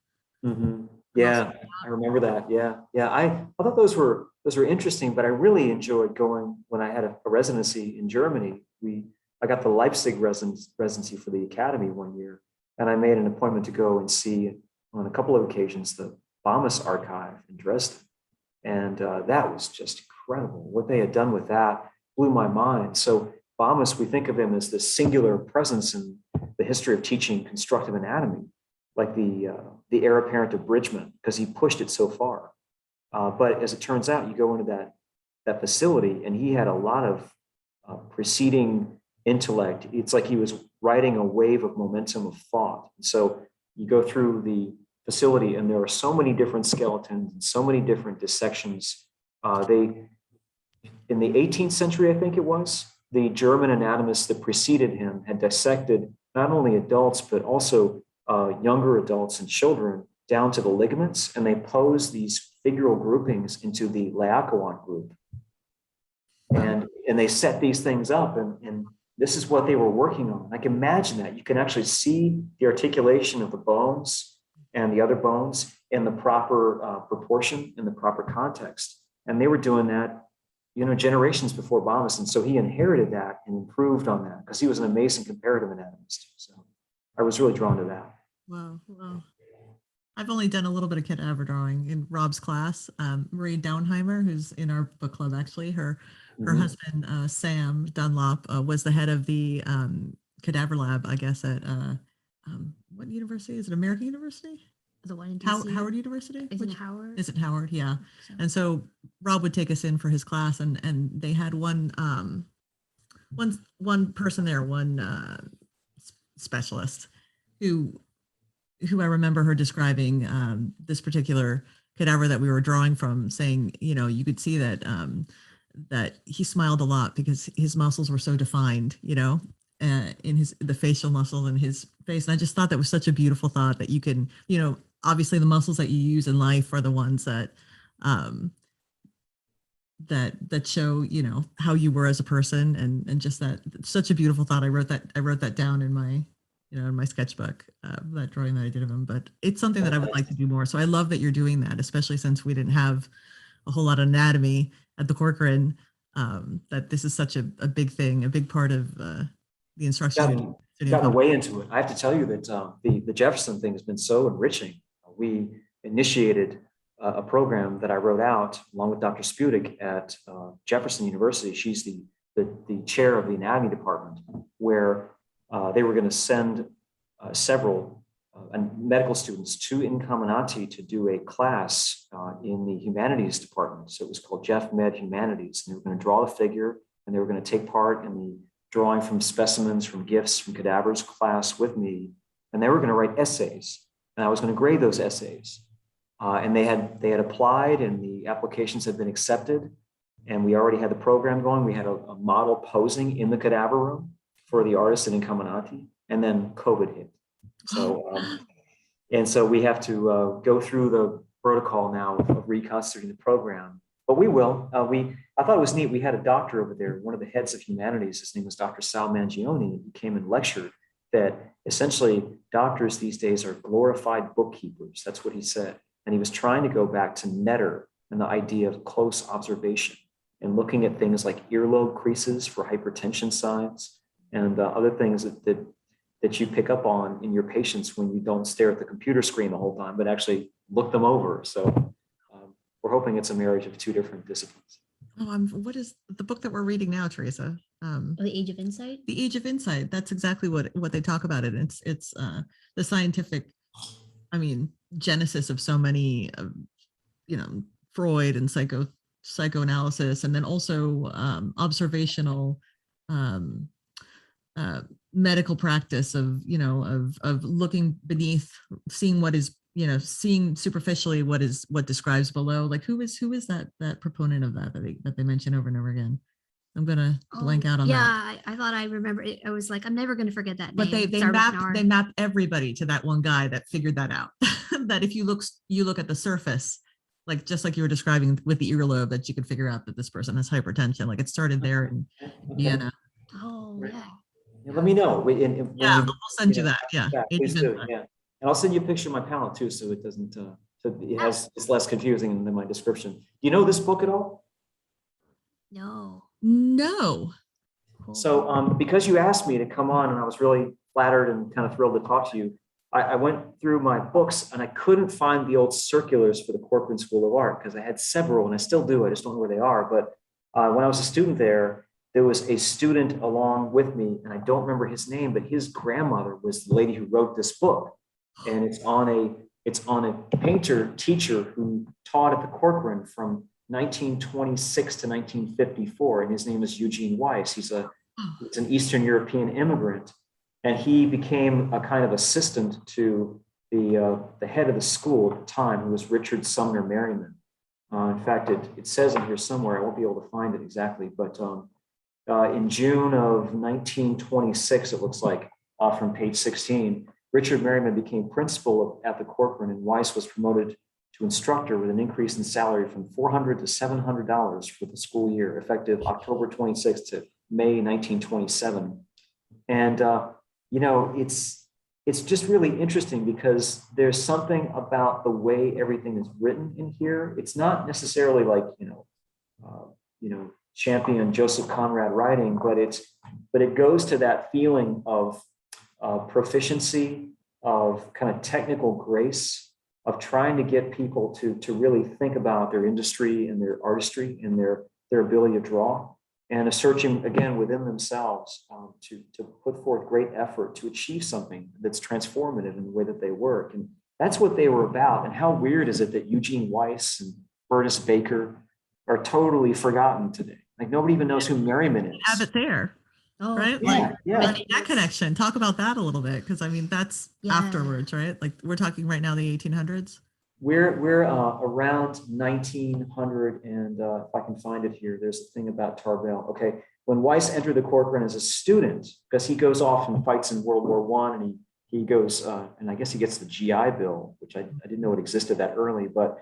yeah, I remember that. Yeah, I thought those were interesting, but I really enjoyed going when I had a residency in Germany. I got the Leipzig residency for the academy one year, and I made an appointment to go and see on a couple of occasions the Bamas archive in Dresden, and that was just incredible. What they had done with that blew my mind. So Bamas, we think of him as this singular presence in the history of teaching constructive anatomy, like the heir apparent of Bridgman, because he pushed it so far. But as it turns out, you go into that facility, and he had a lot of preceding intellect. It's like he was riding a wave of momentum of thought. So you go through the facility, and there are so many different skeletons and so many different dissections. In the 18th century, I think it was, the German anatomists that preceded him had dissected not only adults, but also younger adults and children down to the ligaments, and they posed these figural groupings into the Laocoon group. And they set these things up, and this is what they were working on. I can imagine that. You can actually see the articulation of the bones and the other bones in the proper proportion, in the proper context. And they were doing that, generations before Bamas. And so he inherited that and improved on that because he was an amazing comparative anatomist. So I was really drawn to that. Wow. I've only done a little bit of cadaver drawing in Rob's class. Marie Downheimer, who's in our book club, actually, her husband, Sam Dunlop, was the head of the cadaver lab, I guess, at what university? Is it American University? The one in DC? Howard University? Is it Howard? Is it Howard? Yeah. So. And so Rob would take us in for his class, and they had one person there, one specialist who I remember her describing this particular cadaver that we were drawing from, saying, you could see that that he smiled a lot because his muscles were so defined, in the facial muscle in his face. And I just thought that was such a beautiful thought that you can, obviously the muscles that you use in life are the ones that that show, how you were as a person, and just that, such a beautiful thought. I wrote that down in my, in my sketchbook, that drawing that I did of him. But it's something that I would like to do more. So I love that you're doing that, especially since we didn't have a whole lot of anatomy at the Corcoran, that this is such a big thing, a big part of the instruction. Gotten way into it. I have to tell you that the Jefferson thing has been so enriching. We initiated a program that I wrote out along with Dr. Spudik at Jefferson University. She's the chair of the anatomy department, where they were going to send several medical students to Commonity to do a class in the humanities department. So it was called Jeff Med Humanities. And they were going to draw the figure, and they were going to take part in the drawing from specimens, from gifts, from cadavers class with me. And they were going to write essays, and I was going to grade those essays. And they had applied, and the applications had been accepted. And we already had the program going. We had a model posing in the cadaver room. for the artists in Commonity, and then COVID hit. So, and so we have to go through the protocol now of reconstituting the program, but we will. I thought it was neat. We had a doctor over there, one of the heads of humanities. His name was Dr. Sal Mangione. He came and lectured that essentially doctors these days are glorified bookkeepers. That's what he said. And he was trying to go back to Netter and the idea of close observation and looking at things like earlobe creases for hypertension signs and other things that you pick up on in your patients when you don't stare at the computer screen the whole time, but actually look them over. So we're hoping it's a marriage of two different disciplines. Oh, what is the book that we're reading now, Teresa? The Age of Insight. The Age of Insight. That's exactly what they talk about it. It's the scientific, genesis of so many, Freud and psychoanalysis, and then also observational medical practice of looking beneath, seeing what is, seeing superficially what describes below. Like who is that proponent of that they mention over and over again? I'm gonna blank out on that. Yeah, I thought I remember it. I was like, I'm never gonna forget that but name. They map everybody to that one guy that figured that out. That if you look at the surface, like just like you were describing with the earlobe, that you could figure out that this person has hypertension. Like it started there in Vienna. Oh yeah. Let me know. We'll send you that. Yeah, please do. Yeah, and I'll send you a picture of my panel too, so it doesn't. So it's less confusing than my description. Do you know this book at all? No. So because you asked me to come on, and I was really flattered and kind of thrilled to talk to you, I went through my books and I couldn't find the old circulars for the Corcoran School of Art because I had several, and I still do. I just don't know where they are. But when I was a student there was a student along with me, and I don't remember his name, but his grandmother was the lady who wrote this book, and it's on a painter teacher who taught at the Corcoran from 1926 to 1954, and his name is Eugene Weiss. He's an Eastern European immigrant, and he became a kind of assistant to the head of the school at the time, who was Richard Sumner Merriman. In fact, it says in here somewhere, I won't be able to find it exactly, but in June of 1926, it looks like, from page 16, Richard Merriman became principal at the Corcoran, and Weiss was promoted to instructor with an increase in salary from $400 to $700 for the school year, effective October 26 to May 1927. And it's just really interesting because there's something about the way everything is written in here. It's not necessarily like champion Joseph Conrad writing, but it goes to that feeling of proficiency, of kind of technical grace, of trying to get people to really think about their industry and their artistry and their ability to draw, and a searching again within themselves to put forth great effort to achieve something that's transformative in the way that they work. And that's what they were about. And how weird is it that Eugene Weiss and Bertus Baker are totally forgotten today? Like nobody even knows who Merriman is. Have it there. Oh, right? That connection. Talk about that a little bit, because that's afterwards, right? Like we're talking right now the 1800s. We're around 1900, and if I can find it here, there's a thing about Tarbell. Okay, when Weiss entered the Corcoran as a student, because he goes off and fights in World War I, and he goes and I guess he gets the GI Bill, which I didn't know it existed that early. But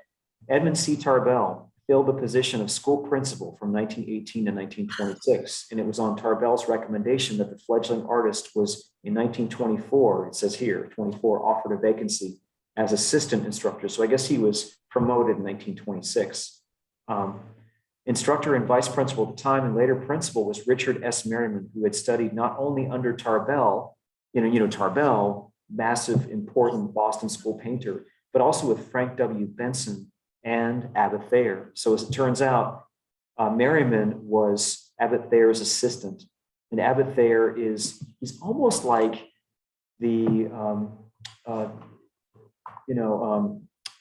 Edmund C. Tarbell filled the position of school principal from 1918 to 1926. And it was on Tarbell's recommendation that the fledgling artist was in 1924, it says here, 24, offered a vacancy as assistant instructor. So I guess he was promoted in 1926. Instructor and vice principal at the time and later principal was Richard S. Merriman, who had studied not only under Tarbell, Tarbell, massive, important Boston school painter, but also with Frank W. Benson and Abbott Thayer. So as it turns out, Merriman was Abbott Thayer's assistant. And Abbott Thayer he's almost like the,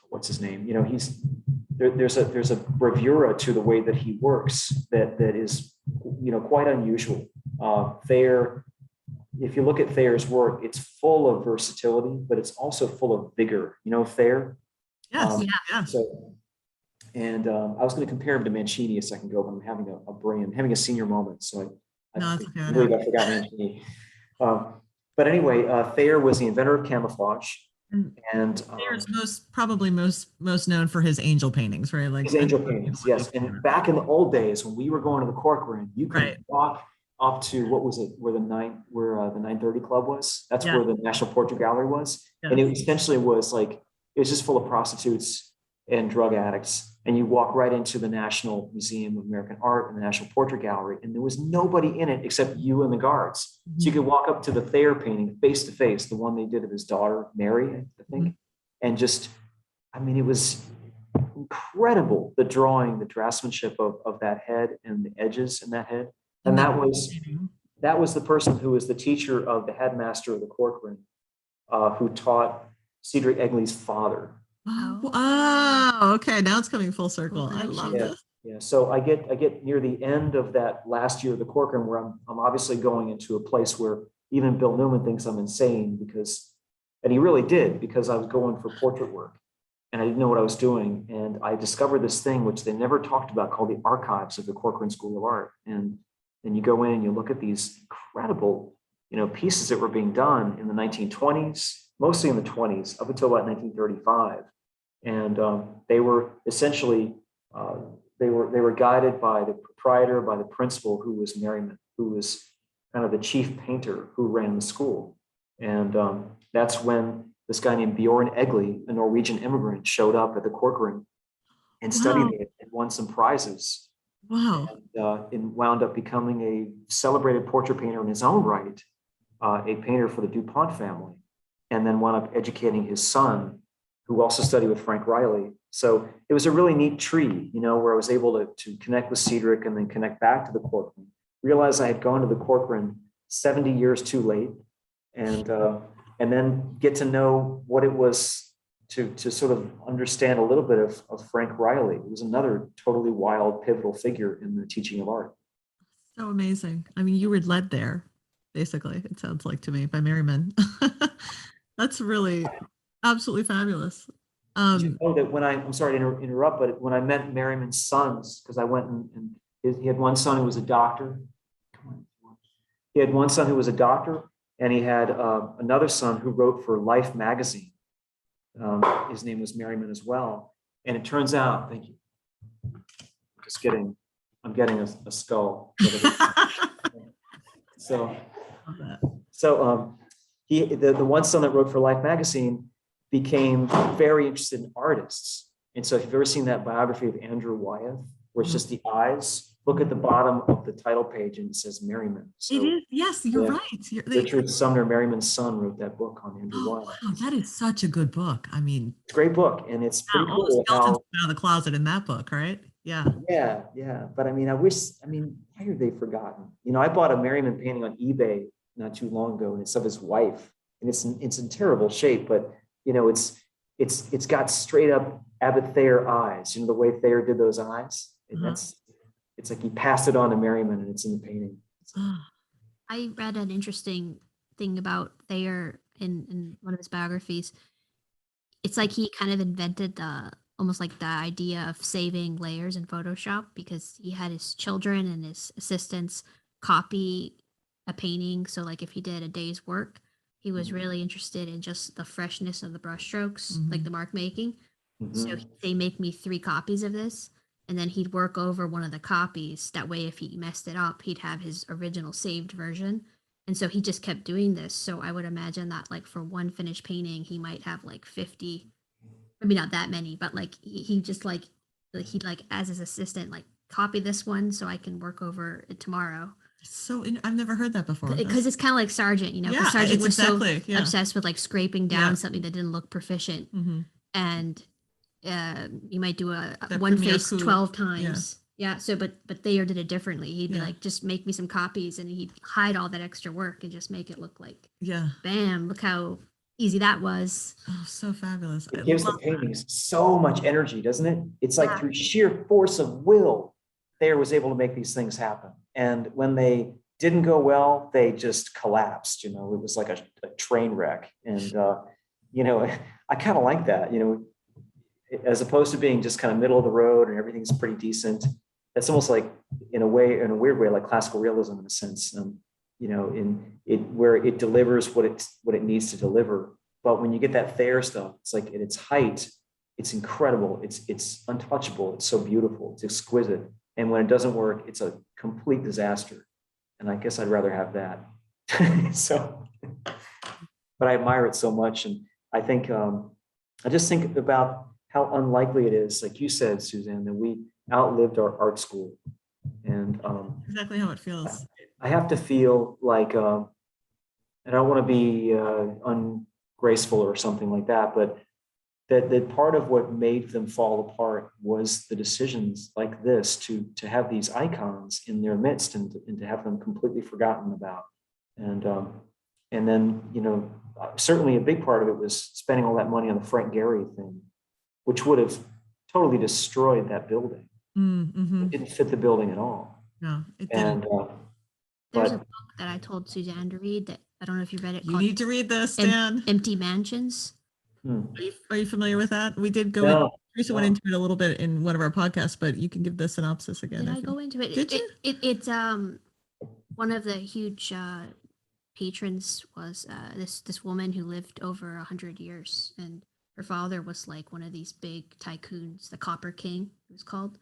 what's his name? There's a bravura to the way that he works that is, quite unusual. Thayer, if you look at Thayer's work, it's full of versatility, but it's also full of vigor. Thayer? Yes. So, and I was going to compare him to Mancini a second ago, but I'm having a brain, I'm having a senior moment. So No, it's okay. I believe I forgot Anthony. But anyway, Thayer was the inventor of camouflage. And Thayer's probably most known for his angel paintings, right? Like his angel paintings, yes. And back in the old days when we were going to the Corcoran, you could walk up to, what was it, where the 930 Club was? That's where the National Portrait Gallery was. And it essentially was like, it was just full of prostitutes and drug addicts. And you walk right into the National Museum of American Art and the National Portrait Gallery, and there was nobody in it except you and the guards. So you could walk up to the Thayer painting face to face, the one they did of his daughter, Mary, I think. And just, I mean, it was incredible, the drawing, the draftsmanship of that head and the edges in that head. And that was the person who was the teacher of the headmaster of the Corcoran, who taught Cedric Egley's father. Oh, okay. Now it's coming full circle. I love this. Yeah. So I get near the end of that last year of the Corcoran, where I'm obviously going into a place where even Bill Newman thinks I'm insane and he really did, because I was going for portrait work and I didn't know what I was doing. And I discovered this thing which they never talked about called the archives of the Corcoran School of Art. And then you go in and you look at these incredible, pieces that were being done in the 1920s, mostly in the 20s, up until about 1935. And they were essentially, they were guided by the proprietor, by the principal, who was Merriman, who was kind of the chief painter who ran the school. And that's when this guy named Bjorn Egley, a Norwegian immigrant, showed up at the Corcoran and studied it and won some prizes. Wow. And wound up becoming a celebrated portrait painter in his own right, a painter for the DuPont family, and then wound up educating his son, who also studied with Frank Riley. So it was a really neat tree, where I was able to connect with Cedric and then connect back to the Corcoran. Realized I had gone to the Corcoran 70 years too late, and then get to know what it was to sort of understand a little bit of Frank Riley. He was another totally wild, pivotal figure in the teaching of art. So amazing. I mean, you were led there, basically, it sounds like to me, by Merriman. That's really absolutely fabulous. You know that I'm sorry to interrupt, but when I met Merriman's sons, because I went and he had one son who was a doctor. He had one son who was a doctor, and he had another son who wrote for Life magazine. His name was Merriman as well. And it turns out, thank you. I'm getting a skull. So the one son that wrote for Life magazine became very interested in artists. And so if you've ever seen that biography of Andrew Wyeth, where it's just the eyes, look at the bottom of the title page and it says Merriman. So, it is. Yes, you're right. Richard Sumner, Merriman's son, wrote that book on Andrew Wyeth. Wow, that is such a good book. I mean, it's a great book, and it's pretty cool. Skeletons out of the closet in that book, right? Yeah. But I mean, why are they forgotten? I bought a Merriman painting on eBay not too long ago, and it's of his wife, and it's in terrible shape, but it's got straight up Abbott Thayer eyes. The way Thayer did those eyes. And it's like he passed it on to Merriman, and it's in the painting. I read an interesting thing about Thayer in one of his biographies. It's like he kind of invented almost like the idea of saving layers in Photoshop, because he had his children and his assistants copy a painting. So like if he did a day's work, he was really interested in just the freshness of the brushstrokes, like the mark making. So they make me 3 copies of this. And then he'd work over one of the copies. That way, if he messed it up, he'd have his original saved version. And so he just kept doing this. So I would imagine that like for one finished painting, he might have like 50, maybe not that many, but like he just like he'd like as his assistant, like copy this one so I can work over it tomorrow. So I've never heard that before. Because it's kind of like Sargent, because Sargent was so obsessed with like scraping down something that didn't look proficient. And you might do one face 12 times. So but Thayer did it differently. He'd be like, just make me some copies, and he'd hide all that extra work and just make it look like, bam, look how easy that was. Oh, so fabulous. It gives the paintings so much energy, doesn't it? It's like through sheer force of will, Thayer was able to make these things happen. And when they didn't go well, they just collapsed. It was like a train wreck. And I kind of like that, as opposed to being just kind of middle of the road and everything's pretty decent. that's almost like in a weird way, like classical realism in a sense, in it where it delivers what it needs to deliver. But when you get that Thayer stuff, it's like at its height, it's incredible. It's untouchable. It's so beautiful. It's exquisite. And when it doesn't work, it's a complete disaster. And I guess I'd rather have that. So, but I admire it so much. And I think, I just think about how unlikely it is, like you said, Suzanne, that we outlived our art school. And exactly how it feels. I have to feel like, and I don't want to be ungraceful or something like that, but that part of what made them fall apart was the decisions like this to have these icons in their midst and to have them completely forgotten about. And then, certainly a big part of it was spending all that money on the Frank Gehry thing, which would have totally destroyed that building. Mm-hmm. It didn't fit the building at all. No, it didn't. There's a book that I told Suzanne to read that I don't know if you read it. You need to read this, Dan. Empty Mansions. Are you familiar with that? We did go Teresa went into it a little bit in one of our podcasts, but you can give the synopsis again. Did I go into it? Did you? It's one of the huge patrons was this woman who lived over 100 years, and her father was like one of these big tycoons, the Copper King it was called,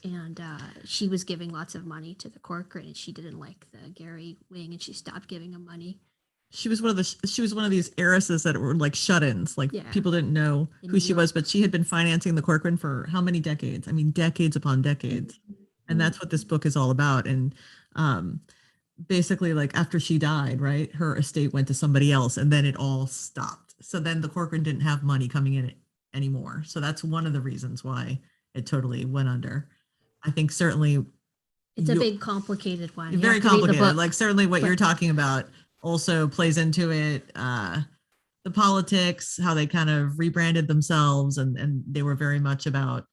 and she was giving lots of money to the Corcoran, and she didn't like the Gehry wing, and she stopped giving him money. She was one of these heiresses that were like shut-ins, like people didn't know who she was, but she had been financing the Corcoran for how many decades? I mean, decades upon decades. And that's what this book is all about. And basically, like after she died, right, her estate went to somebody else, and then it all stopped. So then the Corcoran didn't have money coming in anymore. So that's one of the reasons why it totally went under. I think certainly it's a big complicated one. Very complicated. Like certainly what you're talking about also plays into it. The politics, how they kind of rebranded themselves, and they were very much about,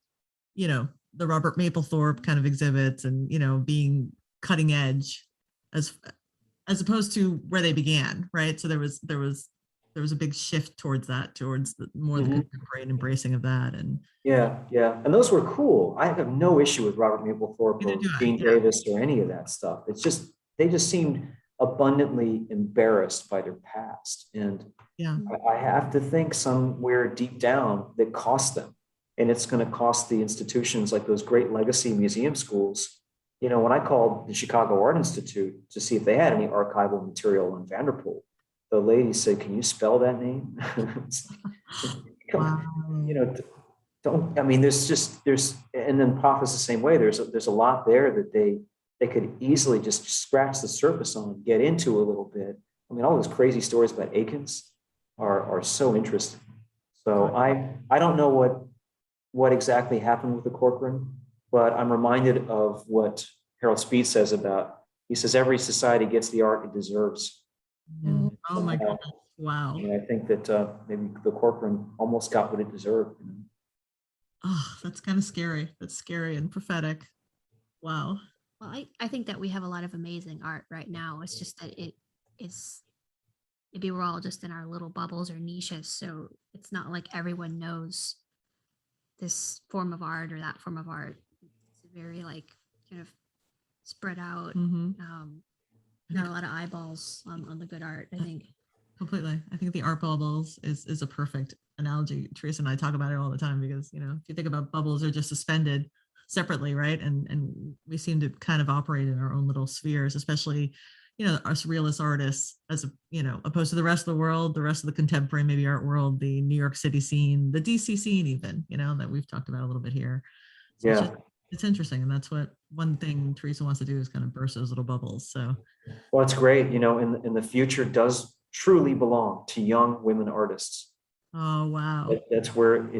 the Robert Mapplethorpe kind of exhibits and, being cutting edge as opposed to where they began, right? So there was a big shift towards the more the contemporary and embracing of that. And yeah. And those were cool. I have no issue with Robert Mapplethorpe or Dean Davis or any of that stuff. It's just, they just seemed abundantly embarrassed by their past. And I have to think somewhere deep down that cost them. And it's going to cost the institutions like those great legacy museum schools. When I called the Chicago Art Institute to see if they had any archival material on Vanderpool, the lady said, "Can you spell that name?" Wow. There's, and then Prof is the same way. There's a lot there that they could easily just scratch the surface on, get into a little bit. I mean, all those crazy stories about Akins are so interesting. So I don't know what exactly happened with the Corcoran, but I'm reminded of what Harold Speed says he says, every society gets the art it deserves. Oh my goodness. Wow. And I think that maybe the Corcoran almost got what it deserved. Oh, that's kind of scary. That's scary and prophetic. Wow. Well, I think that we have a lot of amazing art right now. It's just that maybe we're all just in our little bubbles or niches. So it's not like everyone knows this form of art or that form of art. It's very like kind of spread out. Not a lot of eyeballs on the good art, I think. Completely. I think the art bubbles is a perfect analogy. Teresa and I talk about it all the time because, if you think about bubbles, they're just suspended separately, right? And we seem to kind of operate in our own little spheres, especially, us realist artists, opposed to the rest of the world, the rest of the contemporary, maybe art world, the New York City scene, the DC scene even, that we've talked about a little bit here. So it's interesting. And that's what one thing Teresa wants to do is kind of burst those little bubbles. So, well, it's great. In the future does truly belong to young women artists. Oh, wow. That's where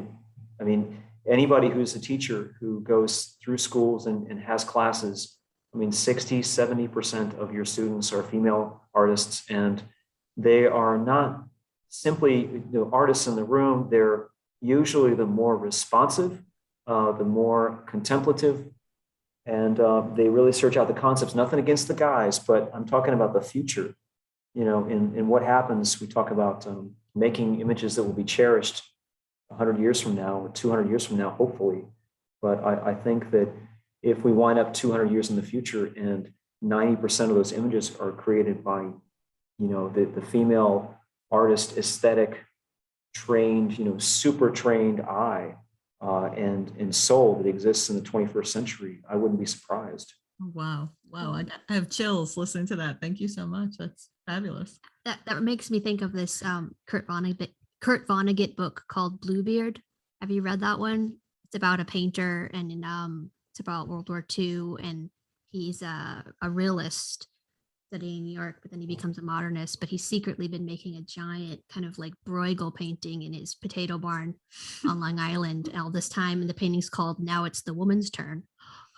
anybody who's a teacher who goes through schools and has classes, 60-70% of your students are female artists, and they are not simply the artists in the room. They're usually the more responsive, the more contemplative, and they really search out the concepts. Nothing against the guys, but I'm talking about the future. In what happens, we talk about making images that will be cherished 100 years from now or 200 years from now, hopefully. But I think that if we wind up 200 years in the future and 90% of those images are created by, you know, the female artist, aesthetic, trained, you know, super trained eye and soul that exists in the 21st century, I wouldn't be surprised. Wow. Wow. I have chills listening to that. Thank you so much. That's fabulous. That makes me think of this Kurt Vonnegut book called Bluebeard. Have you read that one? It's about a painter, and it's about World War II, and he's a realist studying in New York, but then he becomes a modernist, but he's secretly been making a giant kind of like Bruegel painting in his potato barn on Long Island all this time. And the painting's called Now It's the Woman's Turn.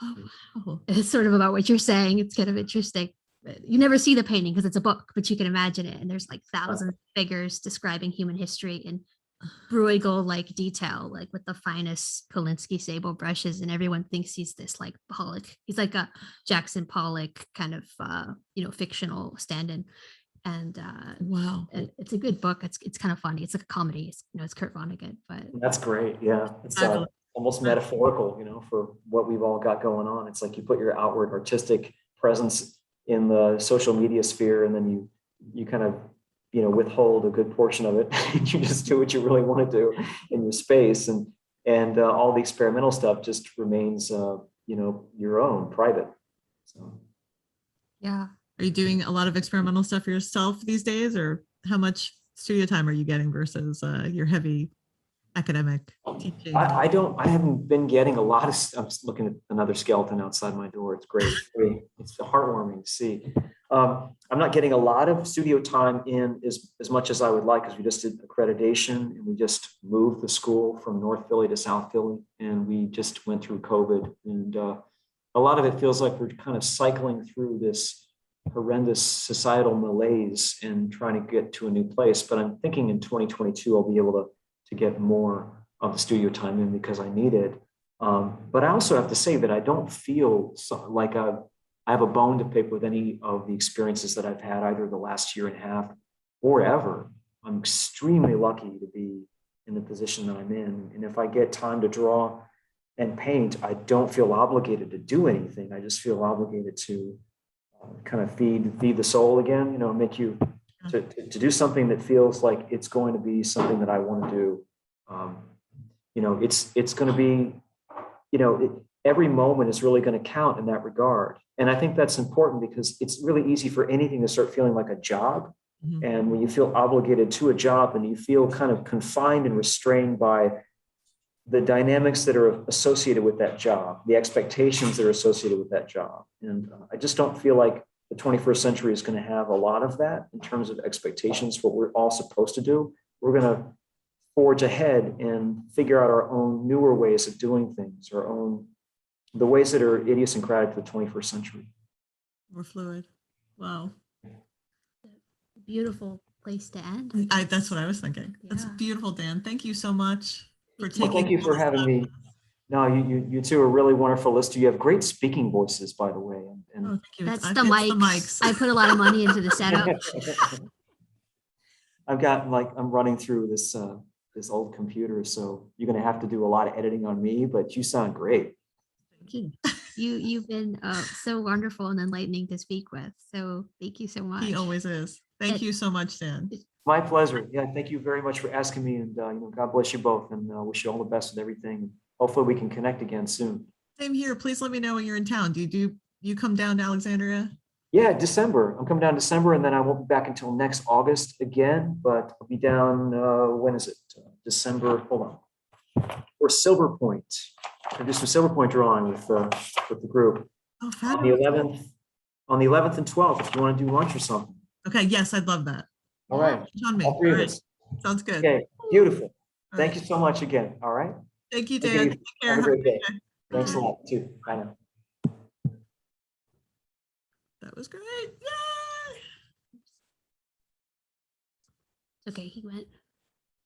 Oh, wow. It's sort of about what you're saying. It's kind of interesting. You never see the painting because it's a book, but you can imagine it. And there's like thousands of figures describing human history in Bruegel like detail, like with the finest Kolinsky sable brushes, and everyone thinks he's this like Pollock. He's like a Jackson Pollock kind of fictional stand-in. And wow, it's a good book. It's kind of funny. It's like a comedy. It's Kurt Vonnegut, but that's great. Yeah, it's almost metaphorical, you know, for what we've all got going on. It's like you put your outward artistic presence in the social media sphere, and then you kind of, you know, withhold a good portion of it. You just do what you really want to do in your space, and all the experimental stuff just remains, you know, your own, private. So, yeah. Are you doing a lot of experimental stuff for yourself these days, or how much studio time are you getting versus your heavy academic teaching? I haven't been getting a lot of. I'm just looking at another skeleton outside my door. It's great. It's heartwarming to see. I'm not getting a lot of studio time in as much as I would like, because we just did accreditation and we just moved the school from North Philly to South Philly, and we just went through COVID, and a lot of it feels like we're kind of cycling through this horrendous societal malaise and trying to get to a new place. But I'm thinking in 2022 I'll be able to get more of the studio time in because I need it. But I also have to say that I don't feel like I have a bone to pick with any of the experiences that I've had either the last year and a half or ever. I'm extremely lucky to be in the position that I'm in. And if I get time to draw and paint, I don't feel obligated to do anything. I just feel obligated to kind of feed the soul again, you know, make you to do something that feels like it's going to be something that I want to do. You know, it's going to be, you know, every moment is really going to count in that regard. And I think that's important because it's really easy for anything to start feeling like a job. Mm-hmm. And when you feel obligated to a job and you feel kind of confined and restrained by the dynamics that are associated with that job, the expectations that are associated with that job. And I just don't feel like the 21st century is going to have a lot of that in terms of expectations, what we're all supposed to do. We're going to forge ahead and figure out our own newer ways of doing things, the ways that are idiosyncratic to the 21st century. More fluid. Wow. Beautiful place to end. That's what I was thinking. Yeah. That's beautiful, Dan. Thank you so much for taking. Thank you for having me. No, you two are really wonderful listeners. You have great speaking voices, by the way. And thank you. That's the mics. I put a lot of money into the setup. I'm running through this old computer, so you're going to have to do a lot of editing on me, but you sound great. Thank you. You've been so wonderful and enlightening to speak with. So thank you so much. He always is. Thank you so much, Dan. My pleasure. Yeah, thank you very much for asking me, and God bless you both, and wish you all the best with everything. Hopefully we can connect again soon. Same here. Please let me know when you're in town. Do you come down to Alexandria? Yeah, December. I'm coming down December, and then I won't be back until next August again, but I'll be down, when is it? December, hold on. Or Silver Point. I do some Silver Point drawing with the group. Oh, fabulous. On the 11th and 12th, if you want to do lunch or something. Okay, yes, I'd love that. All right. All right. Sounds good. Okay, beautiful. Thank you so much again. All right. Thank you, Dan. Take care. Have a great day. Thanks a lot, too. Bye now. That was great. Yay! Okay, he went.